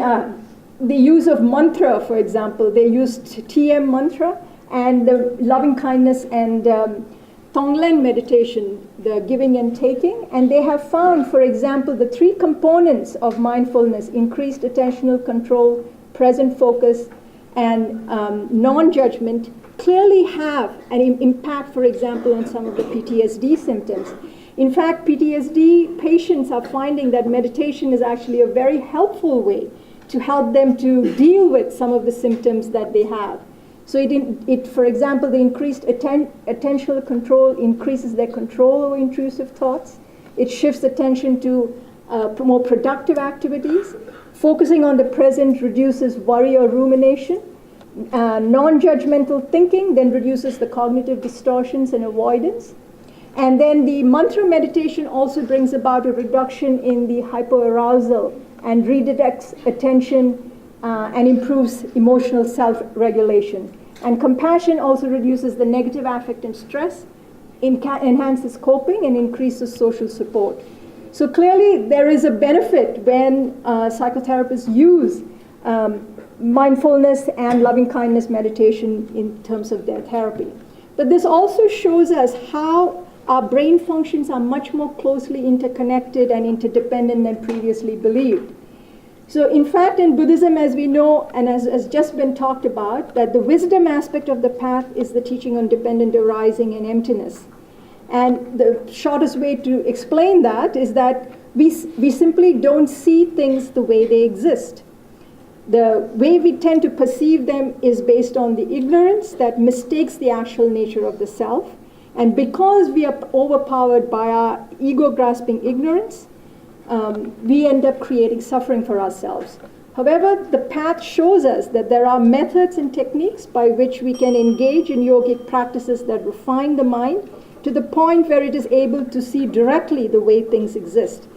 the use of mantra, for example, they used TM mantra and the loving kindness and Tonglen meditation, the giving and taking, and they have found, for example, the three components of mindfulness, increased attentional control, present focus, and non-judgment, clearly have an impact, for example, on some of the PTSD symptoms. In fact, PTSD patients are finding that meditation is actually a very helpful way to help them to deal with some of the symptoms that they have. So for example, the increased attentional control increases their control over intrusive thoughts. It shifts attention to more productive activities. Focusing on the present reduces worry or rumination. Non-judgmental thinking then reduces the cognitive distortions and avoidance. And then the mantra meditation also brings about a reduction in the hypoarousal and redirects attention and improves emotional self-regulation. And compassion also reduces the negative affect and stress, enhances coping, and increases social support. So clearly there is a benefit when psychotherapists use mindfulness and loving-kindness meditation in terms of their therapy. But this also shows us how our brain functions are much more closely interconnected and interdependent than previously believed. So in fact, in Buddhism, as we know, and as has just been talked about, that the wisdom aspect of the path is the teaching on dependent arising and emptiness. And the shortest way to explain that is that we simply don't see things the way they exist. The way we tend to perceive them is based on the ignorance that mistakes the actual nature of the self. And because we are overpowered by our ego-grasping ignorance, we end up creating suffering for ourselves. However, the path shows us that there are methods and techniques by which we can engage in yogic practices that refine the mind to the point where it is able to see directly the way things exist.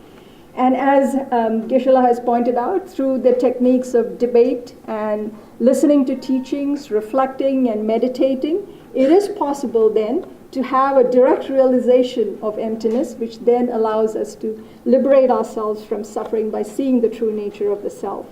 And as Geshe-la has pointed out, through the techniques of debate and listening to teachings, reflecting and meditating, it is possible then to have a direct realization of emptiness, which then allows us to liberate ourselves from suffering by seeing the true nature of the self.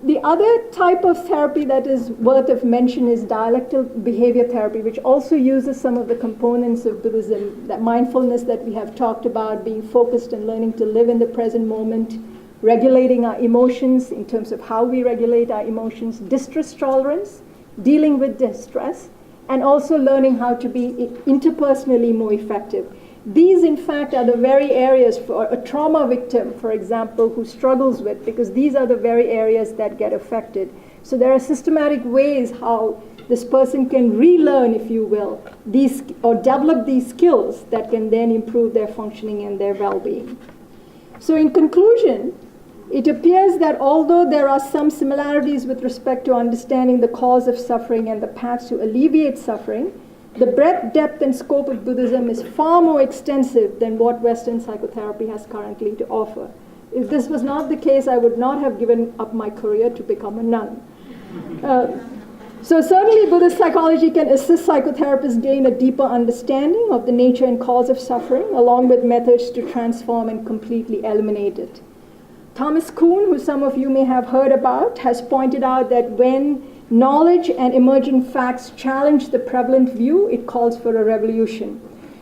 The other type of therapy that is worth of mention is dialectical behavior therapy, which also uses some of the components of Buddhism, that mindfulness that we have talked about, being focused and learning to live in the present moment, regulating our emotions in terms of how we regulate our emotions, distress tolerance, dealing with distress, and also learning how to be interpersonally more effective. These, in fact, are the very areas for a trauma victim, for example, who struggles with, because these are the very areas that get affected. So there are systematic ways how this person can relearn, if you will, these or develop these skills that can then improve their functioning and their well-being. So in conclusion, it appears that although there are some similarities with respect to understanding the cause of suffering and the paths to alleviate suffering, the breadth, depth, and scope of Buddhism is far more extensive than what Western psychotherapy has currently to offer. If this was not the case, I would not have given up my career to become a nun. So certainly Buddhist psychology can assist psychotherapists gain a deeper understanding of the nature and cause of suffering, along with methods to transform and completely eliminate it. Thomas Kuhn, who some of you may have heard about, has pointed out that when knowledge and emerging facts challenge the prevalent view, it calls for a revolution.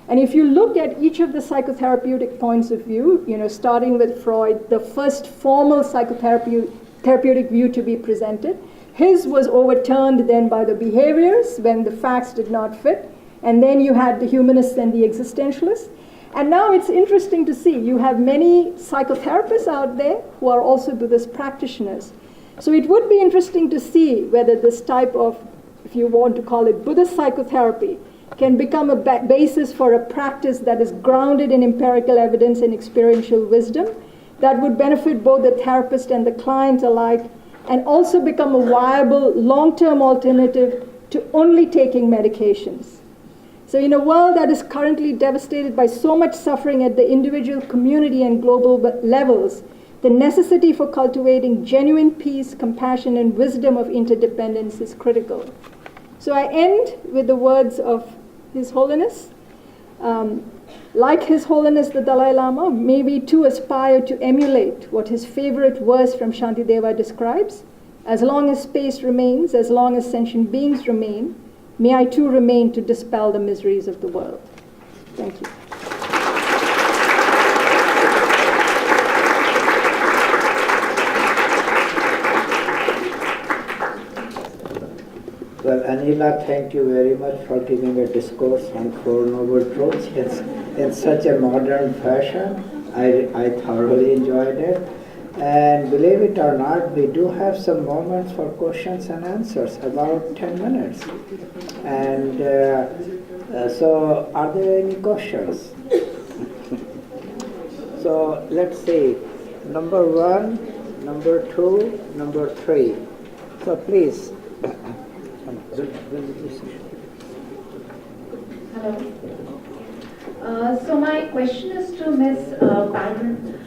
And if you look at each of the psychotherapeutic points of view, starting with Freud, the first formal therapeutic view to be presented, his was overturned then by the behaviorists when the facts did not fit. And then you had the humanists and the existentialists. And now it's interesting to see, you have many psychotherapists out there who are also Buddhist practitioners. So it would be interesting to see whether this type of, if you want to call it Buddhist psychotherapy, can become a basis for a practice that is grounded in empirical evidence and experiential wisdom that would benefit both the therapist and the client alike, and also become a viable long-term alternative to only taking medications. So in a world that is currently devastated by so much suffering at the individual, community, and global levels, the necessity for cultivating genuine peace, compassion, and wisdom of interdependence is critical. So I end with the words of His Holiness. Like His Holiness the Dalai Lama, may we too aspire to emulate what his favorite verse from Shantideva describes. As long as space remains, as long as sentient beings remain, may I too remain to dispel the miseries of the world. Thank you. Well, Anila, thank you very much for giving a discourse on Four Noble Truths. in such a modern fashion. I thoroughly enjoyed it. And believe it or not, we do have some moments for questions and answers, about 10 minutes. And so, are there any questions? So, let's see. Number 1, number 2, number 3. So, please. Hello. So my question is to Ms. Baldwin.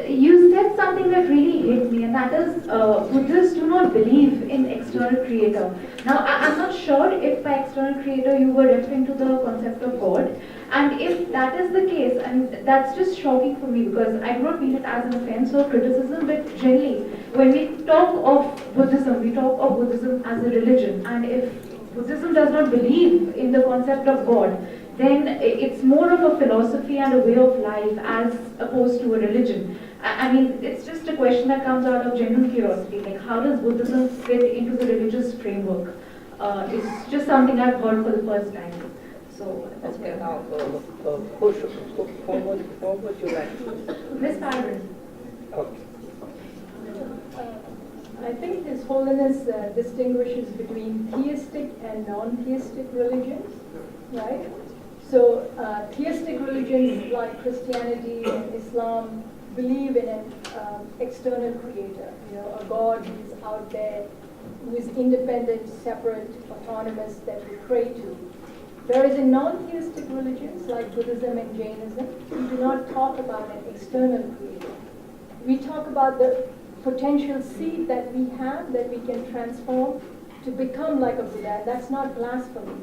You said something that really hit me, and that is Buddhists do not believe in external creator. Now, I'm not sure if by external creator you were referring to the concept of God. And if that is the case, and that's just shocking for me because I do not mean it as an offense or criticism, but generally, when we talk of Buddhism, we talk of Buddhism as a religion. And if Buddhism does not believe in the concept of God, then it's more of a philosophy and a way of life as opposed to a religion. I mean, it's just a question that comes out of genuine curiosity, like how does Buddhism fit into the religious framework? It's just something I've heard for the first time. So that's Okay, what now, who would you like? Miss Byron. Okay. I think His Holiness distinguishes between theistic and non-theistic religions, right? So theistic religions like Christianity and Islam believe in an external creator, a God who is out there, who is independent, separate, autonomous, that we pray to. Whereas in non-theistic religions like Buddhism and Jainism, we do not talk about an external creator. We talk about the potential seed that we have that we can transform to become like a Buddha. That's not blasphemy.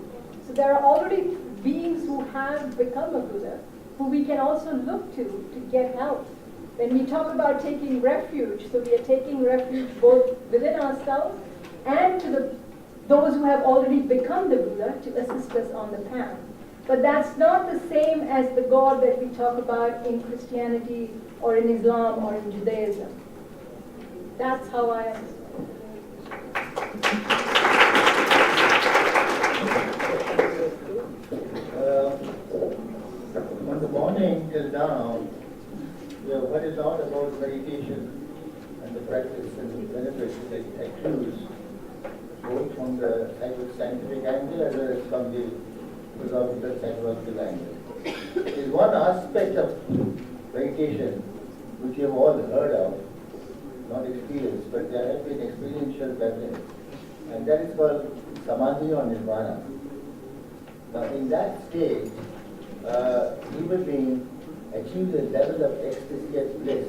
So there are already beings who have become a Buddha, who we can also look to get help. When we talk about taking refuge, so we are taking refuge both within ourselves and to those who have already become the Buddha to assist us on the path. But that's not the same as the God that we talk about in Christianity or in Islam or in Judaism. That's how I understand From the morning till now, we have heard a lot about meditation and the practice and the benefits that it accrues, both from the scientific angle as well as from the philosophical psychological angle. There is one aspect of meditation which you have all heard of, not experienced, but there have been experiential benefits, and that is called samadhi or nirvana. Now, in that state, human being achieves a level of ecstasy and bliss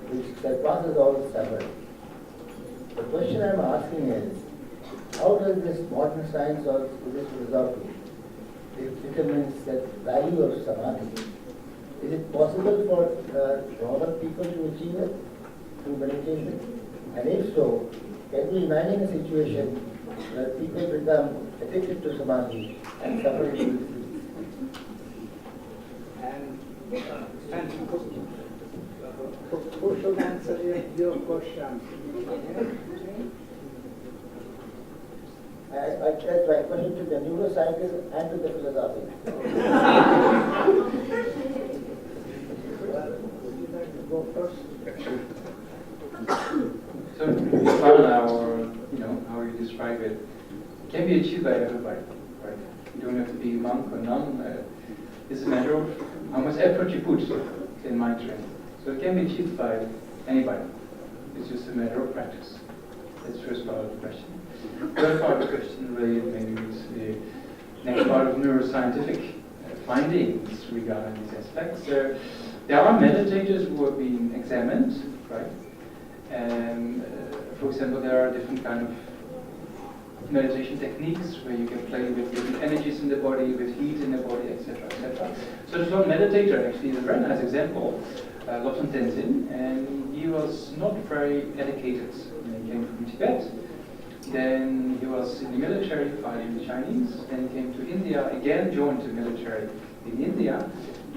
which surpasses all suffering. The question I'm asking is, how does this modern science or Buddhist philosophy determines the value of samadhi? Is it possible for normal people to achieve it through meditation? And if so, can we imagine a situation where people become addicted to samadhi and suffer in bliss? And who should answer your question? I address my question to the neuroscientists and to the philosophers. Would you like to go first? So nirvana, or how you describe it, can be achieved by everybody, right? You don't have to be a monk or nun. It's a matter of how much effort you put in mind training. So it can be achieved by anybody. It's just a matter of practice. That's the first part of the question. The third part of the question related maybe with the next part of neuroscientific findings regarding these aspects. There are meditators who have been examined, right? And for example, there are different kind of meditation techniques where you can play with different energies in the body, with heat in the body, etc., etc. So there's one meditator, actually, is a very nice example, Lobsang Tenzin, and he was not very educated when he came from Tibet. Then he was in the military fighting the Chinese. Then he came to India, again joined the military in India.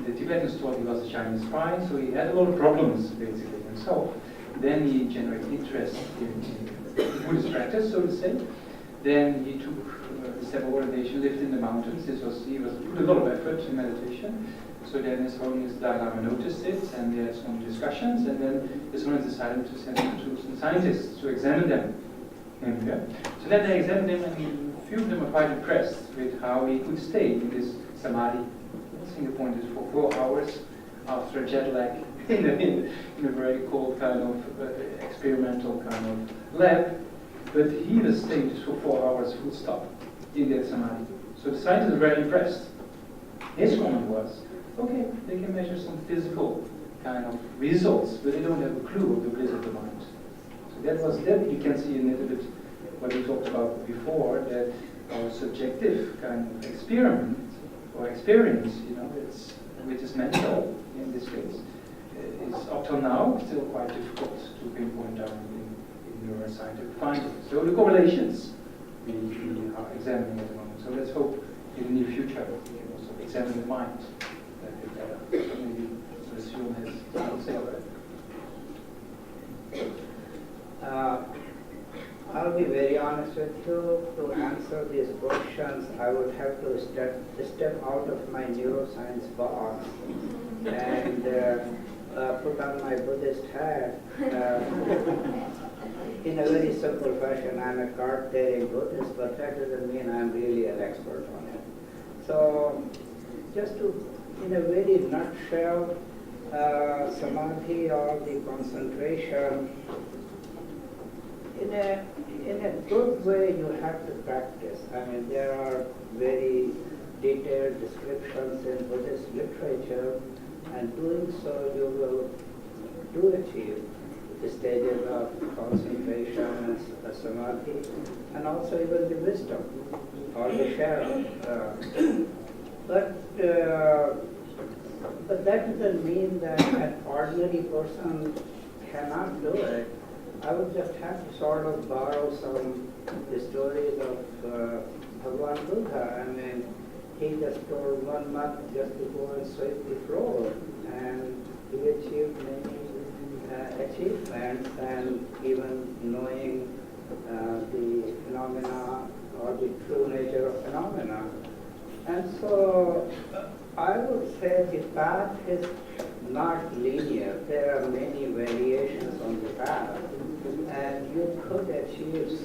The Tibetans thought he was a Chinese spy, so he had a lot of problems basically himself. Then he generated interest in Buddhist practice, so to say. Then he took this type of orientation, lived in the mountains. He was put a lot of effort in meditation. So then his Holiness Dalai Lama noticed it, and they had some discussions, and then His Holiness decided to send him to some scientists to examine them. Yeah? So then they examined him, and a few of them were quite impressed with how he could stay in this samadhi. Single point is for 4 hours after a jet lag in a very cold kind of experimental kind of lab. But he was staying just for 4 hours full stop in that samadhi. So the scientists were very impressed. His comment was, okay, they can measure some physical kind of results, but they don't have a clue of the bliss of the mind. So that you can see a little bit what we talked about before, that our subjective kind of experiment or experience, which is mental in this case, is up till now still quite difficult to pinpoint down in neuroscientific findings. So the correlations we are examining at the moment. So let's hope in the near future we can also examine the mind a bit better. So maybe Monsieur has something to say about it. I'll be very honest with you. To answer these questions, I would have to step out of my neuroscience box and put on my Buddhist hat. In a very simple fashion, I'm a card-carrying Buddhist, but that doesn't mean I'm really an expert on it. So, just to, in a very nutshell, samadhi or the concentration, in a good way, you have to practice. I mean, there are very detailed descriptions in Buddhist literature, and doing so, you will achieve the stages of concentration and samadhi, and also even the wisdom or the shadow. But that doesn't mean that an ordinary person cannot do it. I would just have to sort of borrow some stories of Bhagwan Buddha. I mean, he just told 1 month just to go and sweep the floor, and he achieved many achievements, and even knowing the phenomena or the true nature of phenomena. And so I would say the path is not linear. There are many variations on the path, and you could achieve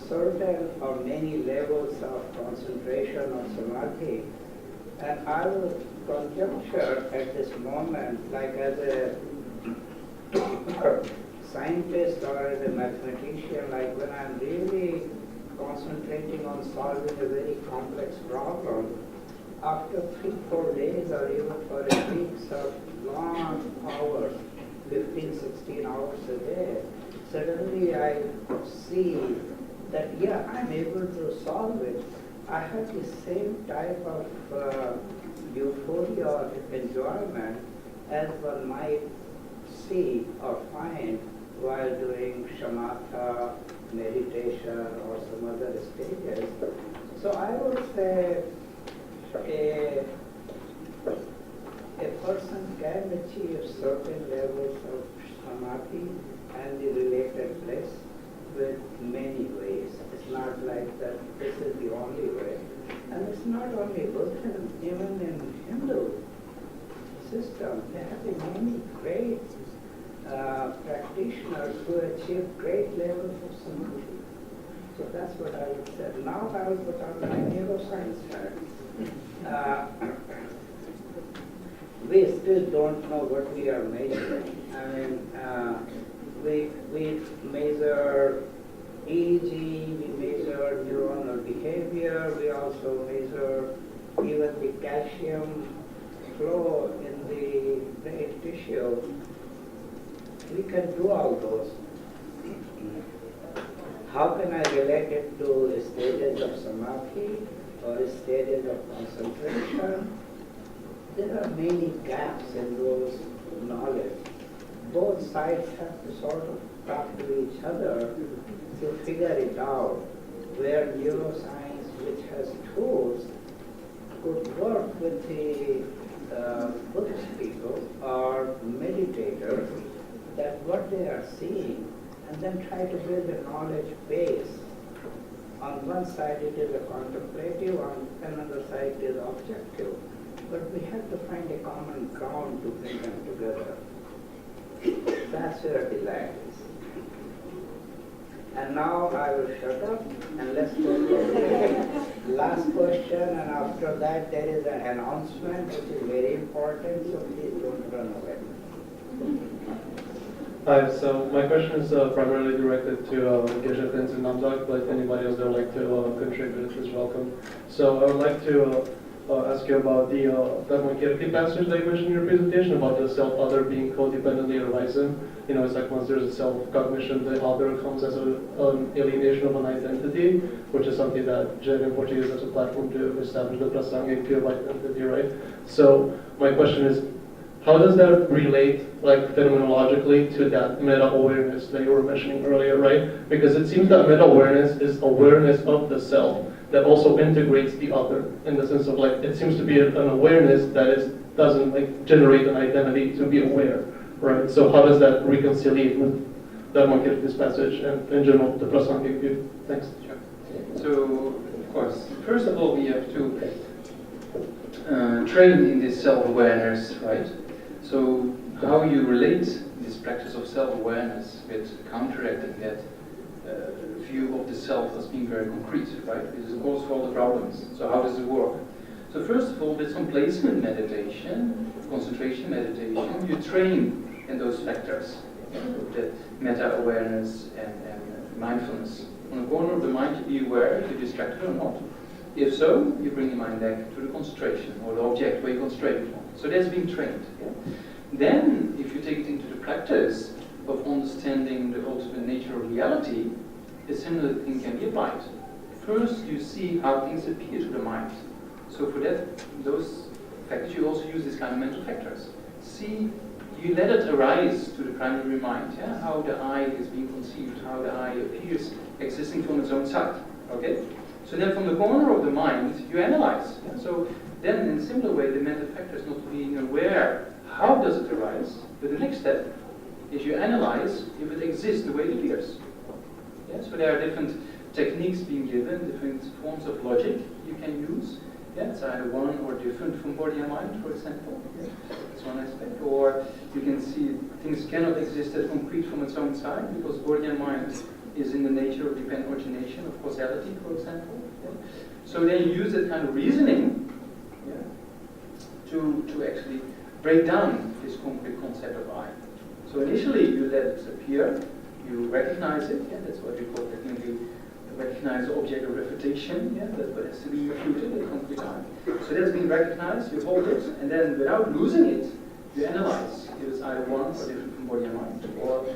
certain or many levels of concentration or samadhi. And I would conjecture at this moment, like as a scientist or as a mathematician, like when I'm really concentrating on solving a very complex problem, after 3-4 days or even for a week of long hours, 15-16 hours a day, suddenly I see that, yeah, I'm able to solve it. I have the same type of euphoria or enjoyment as one might see or find while doing shamatha, meditation, or some other stages. So I would say a person can achieve certain levels of samadhi and the related bliss with many ways. It's not like that this is the only way. And it's not only Buddhism, even in Hindu system, there have been many great practitioners who achieve great levels of samadhi. So that's what I would say. Now I will put on my neuroscience hat. We still don't know what we are measuring. I mean, we measure EEG, we measure neuronal behavior, we also measure even the calcium flow in the brain tissue. We can do all those. How can I relate it to stages of samadhi or stages of concentration? There are many gaps in those knowledge. Both sides have to sort of talk to each other to figure it out, where neuroscience, which has tools, could work with the Buddhist people or meditators, that what they are seeing, and then try to build a knowledge base On one side it is a contemplative, on another side it is objective. But we have to find a common ground to bring them together. That's where the lag is. And now I will shut up and let's go to the last question, and after that there is an announcement which is very important, so please don't run away. Hi, so my question is primarily directed to Geshe Prince and Namdak, but anybody else that would like to contribute is welcome. So I would like to ask you about the Dharmakirti passage that you mentioned in your presentation about the self-other being codependently arising. You know, it's like once there's a self-cognition, the other comes as an alienation of an identity, which is something that Jen in Portuguese as a platform to establish the prasangic view of identity, right? So my question is, how does that relate, like phenomenologically, to that meta-awareness that you were mentioning earlier, right? Because it seems that meta-awareness is awareness of the self that also integrates the other, in the sense of like, it seems to be an awareness that doesn't like generate an identity to be aware, right? So how does that reconciliate with Dharmakirti's passage and in general the prasangic view? Thanks. Sure. So, of course, first of all, we have to train in this self-awareness, right? So how you relate this practice of self-awareness with counteracting that view of the self as being very concrete, right? This is of course for all the problems. So how does it work? So first of all, with some placement meditation, concentration meditation, you train in those factors, the meta-awareness and mindfulness. On the corner of the mind, to be aware if you're distracted or not. If so, you bring the mind back to the concentration or the object where you concentrate on. So that's being trained. Yeah? Then, if you take it into the practice of understanding the ultimate nature of reality, a similar thing can be applied. First, you see how things appear to the mind. So for that, those factors, you also use these kind of mental factors. See, you let it arise to the primary mind, yeah? How the I is being conceived, how the I appears existing from its own side. Okay? So then from the corner of the mind, you analyze. Yeah? So then in a similar way, the mental factor is not being aware how does it arise, but the next step is you analyze if it exists the way it appears. Yeah? So there are different techniques being given, different forms of logic you can use. Yeah, it's either one or different from body and mind, for example. Yeah. That's one aspect. Or you can see things cannot exist as concrete from its own side because body and mind is in the nature of dependent origination, of causality, for example. Yeah. So then you use that kind of reasoning to actually break down this concrete concept of I. So initially you let it appear, you recognize it, that's what we call technically recognize the object of refutation, that's what has to be refuted, the concrete I. So that's being recognized, you hold it, and then without losing it, you analyze if it's either one or different from body and mind, or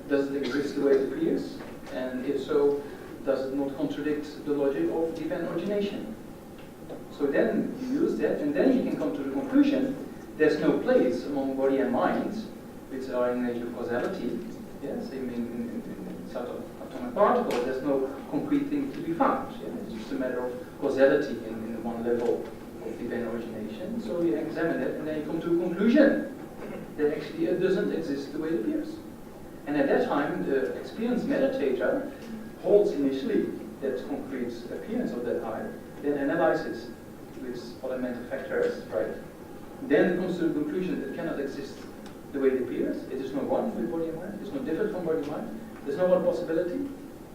does it exist the way it appears, and if so, does it not contradict the logic of dependent origination? So then you use that, and then you can come to the conclusion there's no place among body and mind, which are in the nature of causality, same in subatomic particles, there's no concrete thing to be found. It's just a matter of causality in the one level of dependent origination. So you examine it, and then you come to a conclusion that actually it doesn't exist the way it appears. And at that time, the experienced meditator holds initially that concrete appearance of that I, then analyzes with other mental factors, right? Then comes to the conclusion that it cannot exist the way it appears. It is not one with body and mind. It's not different from body and mind. There's no one possibility.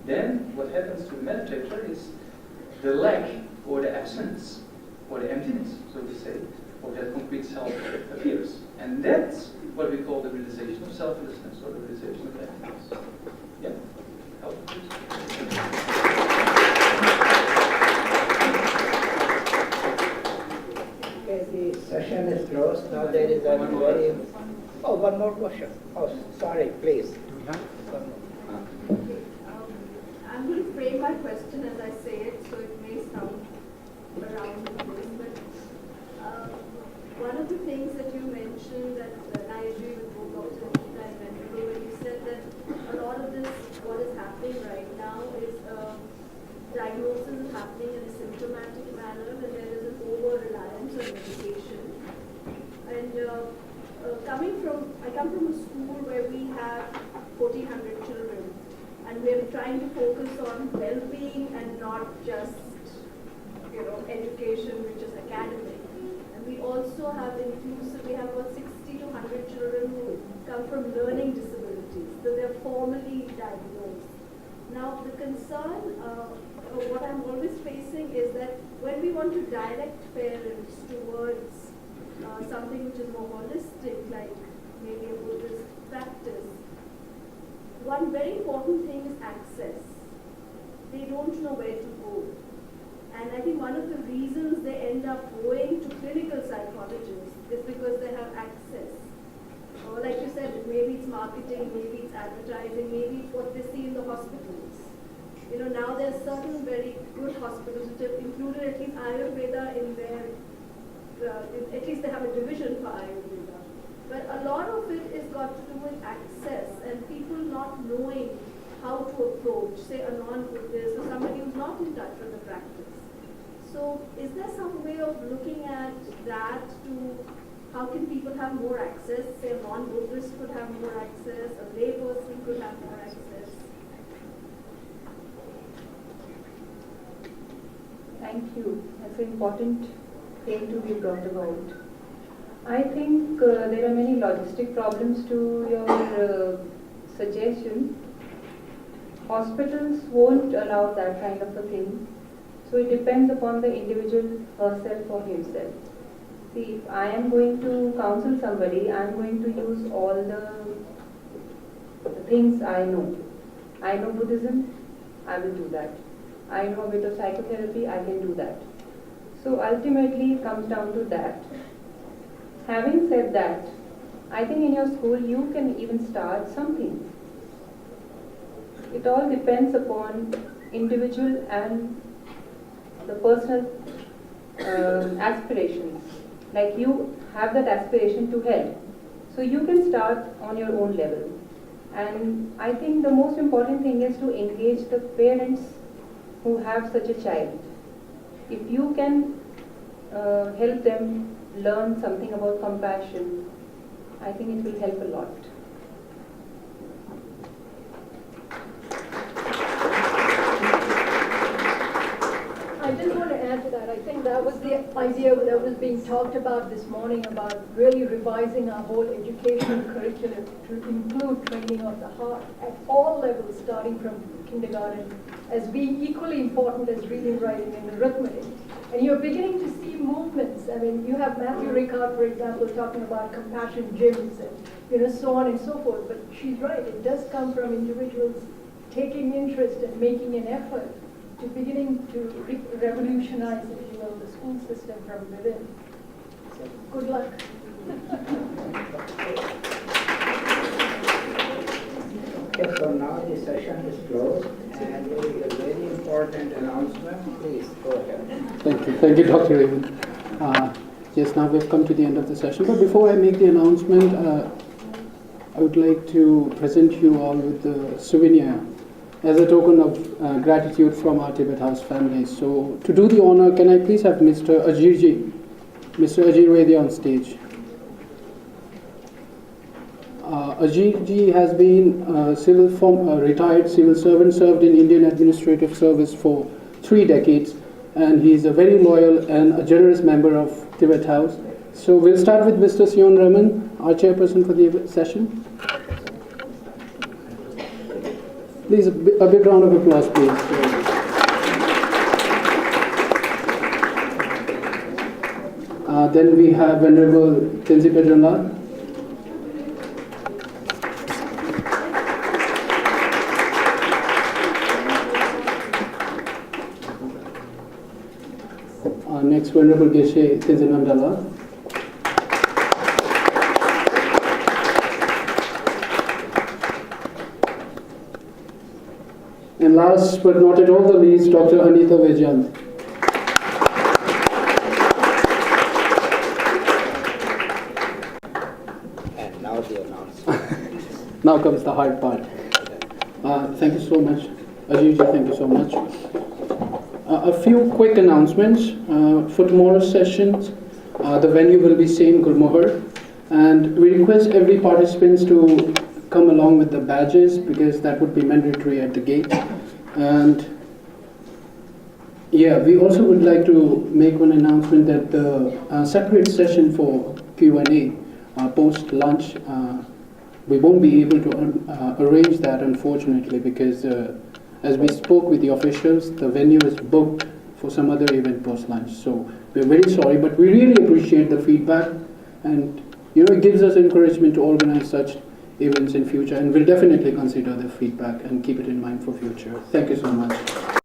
Then what happens to the meditator is the lack or the absence or the emptiness, so to say, of that concrete self appears. And that's what we call the realization of selflessness or the realization of emptiness. Yeah? Help, please. Okay, the session is closed. Now there is a very... Oh, one more question. Oh, sorry, please. I'm going to frame my question as I say it, so it may sound around the place, but one of the things that you mentioned that I agree with both Dr. Nita and Venerable, when you said that a lot of this, what is happening right now is diagnosis is happening in a symptomatic manner, and there is an over-reliance on medication. And I come from a school where we have 1,400 children, and we have tried trying to focus on well-being and not just, education, which is academic. And we also have inclusive, we have about 60 to 100 children who come from learning disabilities, so they're formally diagnosed. Now, the concern, what I'm always facing is that when we want to direct parents towards something which is more holistic, like maybe a Buddhist practice, one very important thing is access. They don't know where to go. And I think one of the reasons they end up going to clinical psychologists is because they have access. Or like you said, maybe it's marketing, maybe it's advertising, maybe it's what they see in the hospitals. Now there are certain very good hospitals which have included at least Ayurveda in their, at least they have a division for Ayurveda. But a lot of it is got to do with access and people not knowing how to approach, say, a non-Buddhist or somebody who's not in touch with the practice. So is there some way of looking at that to how can people have more access? Say a non-Buddhist could have more access, a lay person could have more access. Thank you. That's an important thing to be brought about. I think there are many logistic problems to your suggestion. Hospitals won't allow that kind of a thing. So it depends upon the individual herself or himself. See, if I am going to counsel somebody, I am going to use all the things I know. I know Buddhism, I will do that. I know a bit of psychotherapy, I can do that. So ultimately it comes down to that. Having said that, I think in your school you can even start something. It all depends upon individual and the personal aspirations. Like you have that aspiration to help. So you can start on your own level. And I think the most important thing is to engage the parents who have such a child. If you can help them learn something about compassion, I think it will help a lot. I just want to add to that. I think that was the idea that was being talked about this morning about really revising our whole educational curriculum to include training of the heart at all levels, starting from kindergarten, as being equally important as reading, writing, and arithmetic. And you're beginning to see movements. I mean, you have Matthew Ricard, for example, talking about compassion gyms and so on and so forth. But she's right. It does come from individuals taking interest and making an effort to beginning to revolutionize, if you will, the school system from within. So good luck. Okay, so now the session is closed, and there is a very important announcement. Please go ahead. Thank you, Dr. Raymond. Yes, now we've come to the end of the session. But before I make the announcement, I would like to present you all with the souvenir as a token of gratitude from our Tibet House family. So, to do the honor, can I please have Mr. Ajirji, Mr. Ajir Vedi on stage. Ajirji has been a retired civil servant, served in Indian Administrative Service for 3 decades, and he is a very loyal and a generous member of Tibet House. So we'll start with Mr. Sion Raman, our chairperson for the session. Please, a big round of applause, please. Then we have Venerable Tenzin Pedranlal. Next, Venerable Geshe Tenzin Namdala. And last but not at all the least, Dr. Anita Vejant. And now the announcement. Now comes the hard part. Thank you so much. Ajirji, thank you so much. A few quick announcements. For tomorrow's sessions, the venue will be same Gulmohar. And we request every participant to come along with the badges because that would be mandatory at the gate. And yeah, we also would like to make one announcement that the separate session for Q&A post-lunch, we won't be able to arrange that, unfortunately, because as we spoke with the officials, the venue is booked for some other event post-lunch. So we're very sorry, but we really appreciate the feedback, and it gives us encouragement to organize such events in future, and we'll definitely consider the feedback and keep it in mind for future. Thank you so much.